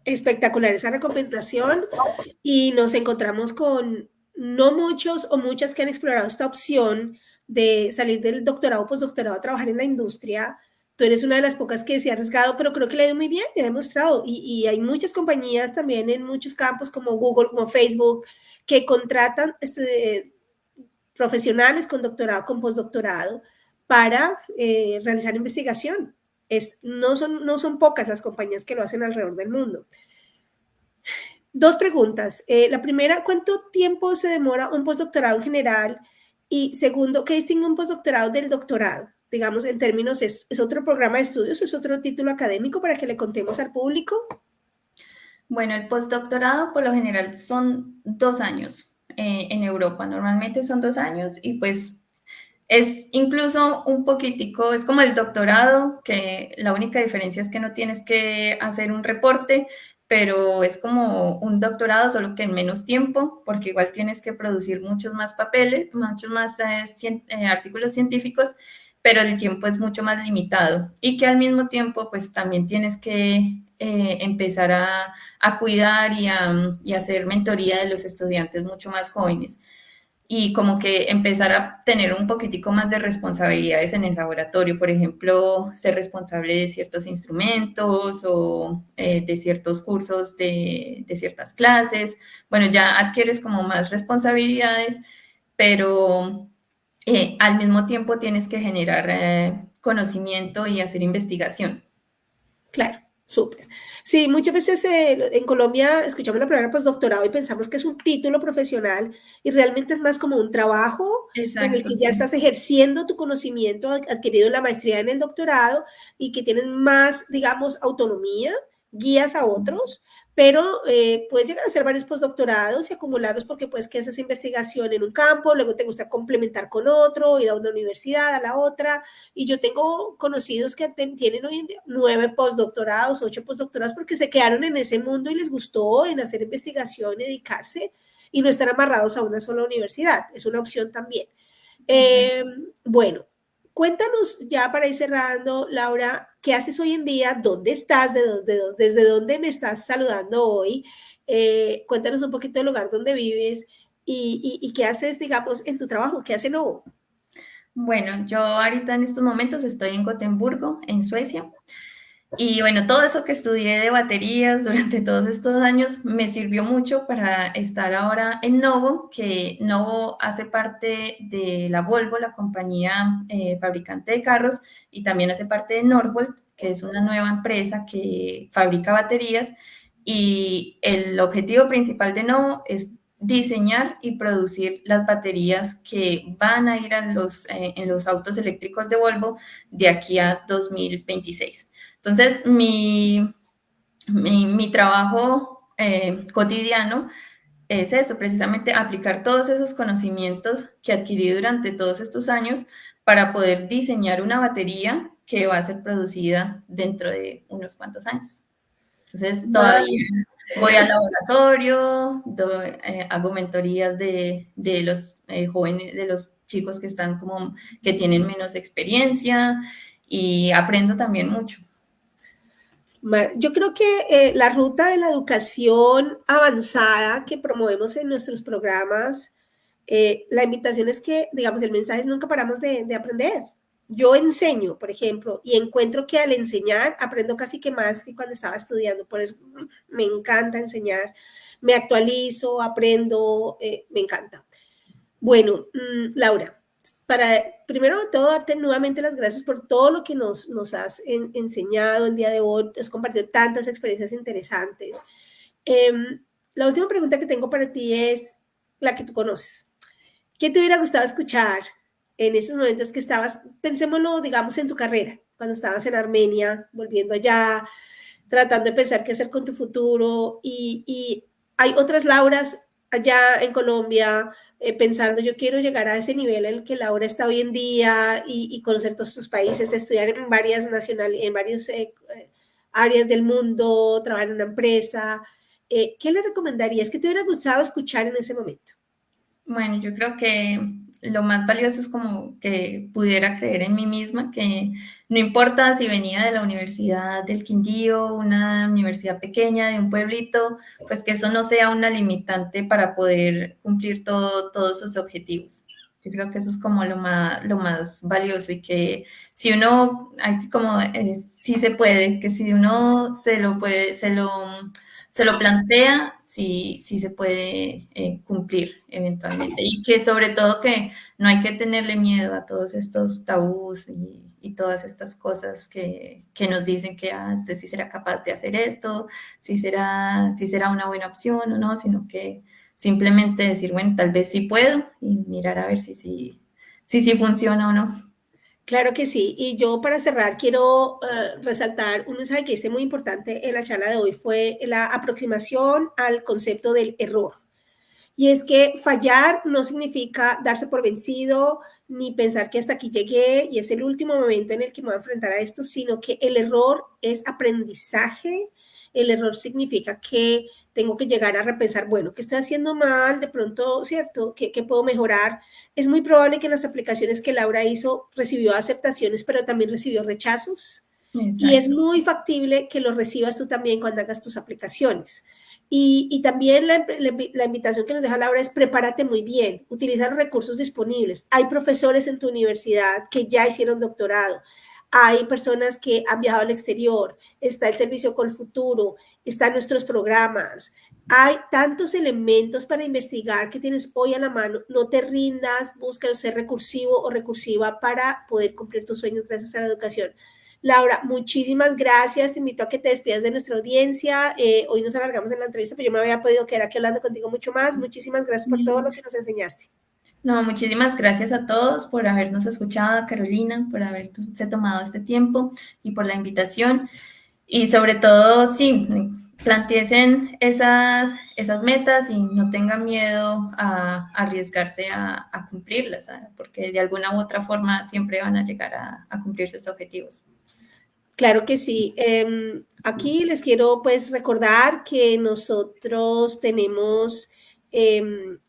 Espectacular esa recomendación y nos encontramos con no muchos o muchas que han explorado esta opción de salir del doctorado o postdoctorado a trabajar en la industria. Tú eres una de las pocas que se ha arriesgado, pero creo que le ha ido muy bien, y ha demostrado. Y hay muchas compañías también en muchos campos como Google, como Facebook, que contratan profesionales con doctorado, con postdoctorado, para realizar investigación. No son pocas las compañías que lo hacen alrededor del mundo. Dos preguntas. La primera, ¿cuánto tiempo se demora un postdoctorado en general? Y segundo, ¿qué distingue un postdoctorado del doctorado? Digamos, en términos, ¿es otro programa de estudios? ¿Es otro título académico para que le contemos al público? Bueno, el postdoctorado por lo general son 2 años en Europa. Normalmente son 2 años y pues es incluso un poquitico, es como el doctorado, que la única diferencia es que no tienes que hacer un reporte, pero es como un doctorado, solo que en menos tiempo, porque igual tienes que producir muchos más papeles, muchos más artículos científicos, pero el tiempo es mucho más limitado y que al mismo tiempo pues también tienes que empezar a cuidar y hacer mentoría de los estudiantes mucho más jóvenes y como que empezar a tener un poquitico más de responsabilidades en el laboratorio, por ejemplo, ser responsable de ciertos instrumentos o de ciertos cursos de ciertas clases. Bueno, ya adquieres como más responsabilidades, pero al mismo tiempo tienes que generar conocimiento y hacer investigación. Claro, súper. Sí, muchas veces en Colombia escuchamos la palabra postdoctorado y pensamos que es un título profesional y realmente es más como un trabajo en el Exacto, que ya sí. estás ejerciendo tu conocimiento adquirido en la maestría, en el doctorado y que tienes más, digamos, autonomía guías a otros, pero puedes llegar a hacer varios postdoctorados y acumularlos porque pues que haces investigación en un campo, luego te gusta complementar con otro, ir a una universidad, a la otra, y yo tengo conocidos que tienen hoy en día 9 postdoctorados, 8 postdoctorados porque se quedaron en ese mundo y les gustó en hacer investigación, dedicarse y no están amarrados a una sola universidad, es una opción también. Bueno, cuéntanos ya para ir cerrando, Laura, ¿qué haces hoy en día? ¿Dónde estás? ¿Desde dónde me estás saludando hoy? Cuéntanos un poquito del lugar donde vives y qué haces, digamos, en tu trabajo, qué hace Lobo. Bueno, yo ahorita en estos momentos estoy en Gotemburgo, en Suecia. Y bueno, todo eso que estudié de baterías durante todos estos años me sirvió mucho para estar ahora en Novo, que Novo hace parte de la Volvo, la compañía fabricante de carros, y también hace parte de Norvolt, que es una nueva empresa que fabrica baterías. Y el objetivo principal de Novo es diseñar y producir las baterías que van a ir en los autos eléctricos de Volvo de aquí a 2026. Entonces, mi trabajo cotidiano es eso, precisamente aplicar todos esos conocimientos que adquirí durante todos estos años para poder diseñar una batería que va a ser producida dentro de unos cuantos años. Entonces, todavía voy al laboratorio, hago mentorías de los jóvenes, de los chicos que están como, que tienen menos experiencia y aprendo también mucho. Yo creo que la ruta de la educación avanzada que promovemos en nuestros programas, la invitación es que, digamos, el mensaje es nunca paramos de aprender. Yo enseño, por ejemplo, y encuentro que al enseñar aprendo casi que más que cuando estaba estudiando. Por eso me encanta enseñar, me actualizo, aprendo, me encanta. Bueno, Laura, para primero de todo darte nuevamente las gracias por todo lo que nos has enseñado el día de hoy, has compartido tantas experiencias interesantes. La última pregunta que tengo para ti es la que tú conoces. ¿Qué te hubiera gustado escuchar en esos momentos que estabas, pensémoslo, digamos, en tu carrera, cuando estabas en Armenia, volviendo allá, tratando de pensar qué hacer con tu futuro y hay otras Lauras allá en Colombia pensando yo quiero llegar a ese nivel en el que Laura está hoy en día y conocer todos sus países, estudiar en varias nacionales, en varias áreas del mundo, trabajar en una empresa. ¿Qué le recomendarías? ¿Qué te hubiera gustado escuchar en ese momento? Bueno, yo creo que lo más valioso es como que pudiera creer en mí misma, que no importa si venía de la Universidad del Quindío, una universidad pequeña de un pueblito, pues que eso no sea una limitante para poder cumplir todos sus objetivos. Yo creo que eso es como lo más valioso y que si uno, así como sí se puede, que si uno se lo plantea, sí se puede cumplir eventualmente. Y que sobre todo que no hay que tenerle miedo a todos estos tabús y todas estas cosas que nos dicen que este sí será capaz de hacer esto, si será una buena opción o no, sino que simplemente decir, bueno, tal vez sí puedo y mirar a ver si funciona o no. Claro que sí. Y yo para cerrar quiero resaltar un mensaje que hice muy importante en la charla de hoy, fue la aproximación al concepto del error. Y es que fallar no significa darse por vencido ni pensar que hasta aquí llegué y es el último momento en el que me voy a enfrentar a esto, sino que el error es aprendizaje. El error significa que tengo que llegar a repensar, bueno, ¿qué estoy haciendo mal? De pronto, ¿cierto? ¿Qué puedo mejorar? Es muy probable que en las aplicaciones que Laura hizo recibió aceptaciones, pero también recibió rechazos. Y es Exacto. muy factible que lo recibas tú también cuando hagas tus aplicaciones. Y también la invitación que nos deja Laura es prepárate muy bien, utiliza los recursos disponibles. Hay profesores en tu universidad que ya hicieron doctorado, hay personas que han viajado al exterior, está el servicio con el futuro, están nuestros programas. Hay tantos elementos para investigar que tienes hoy a la mano. No te rindas, busca ser recursivo o recursiva para poder cumplir tus sueños gracias a la educación. Laura, muchísimas gracias. Te invito a que te despidas de nuestra audiencia. Hoy nos alargamos en la entrevista, pero yo me había podido quedar aquí hablando contigo mucho más. Muchísimas gracias por todo lo que nos enseñaste. No, muchísimas gracias a todos por habernos escuchado, Carolina, por haberse tomado este tiempo y por la invitación. Y sobre todo, sí, planteesen esas metas y no tengan miedo a arriesgarse a cumplirlas, ¿sabes? Porque de alguna u otra forma siempre van a llegar a cumplir sus objetivos. Claro que sí. Aquí les quiero pues recordar que nosotros tenemos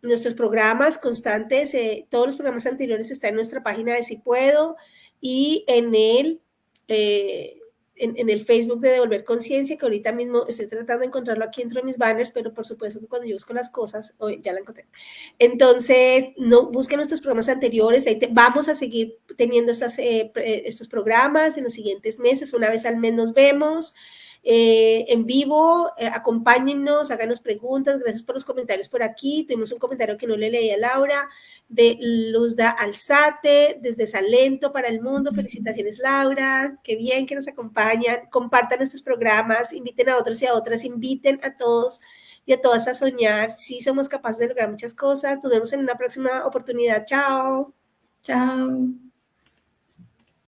nuestros programas constantes. Todos los programas anteriores están en nuestra página de Si Puedo y eh, en el Facebook de Devolver Conciencia, que ahorita mismo estoy tratando de encontrarlo aquí dentro de mis banners, pero por supuesto que cuando yo busco las cosas, hoy ya la encontré. Entonces, no busquen nuestros programas anteriores, vamos a seguir teniendo estos programas en los siguientes meses, una vez al mes nos vemos. En vivo, acompáñennos, háganos preguntas, gracias por los comentarios por aquí. Tuvimos un comentario que no le leí a Laura, de Luzda Alzate, desde Salento para el mundo. Felicitaciones, Laura, qué bien que nos acompañan. Compartan nuestros programas, inviten a otros y a otras, inviten a todos y a todas a soñar. Sí somos capaces de lograr muchas cosas. Nos vemos en una próxima oportunidad. Chao. Chao.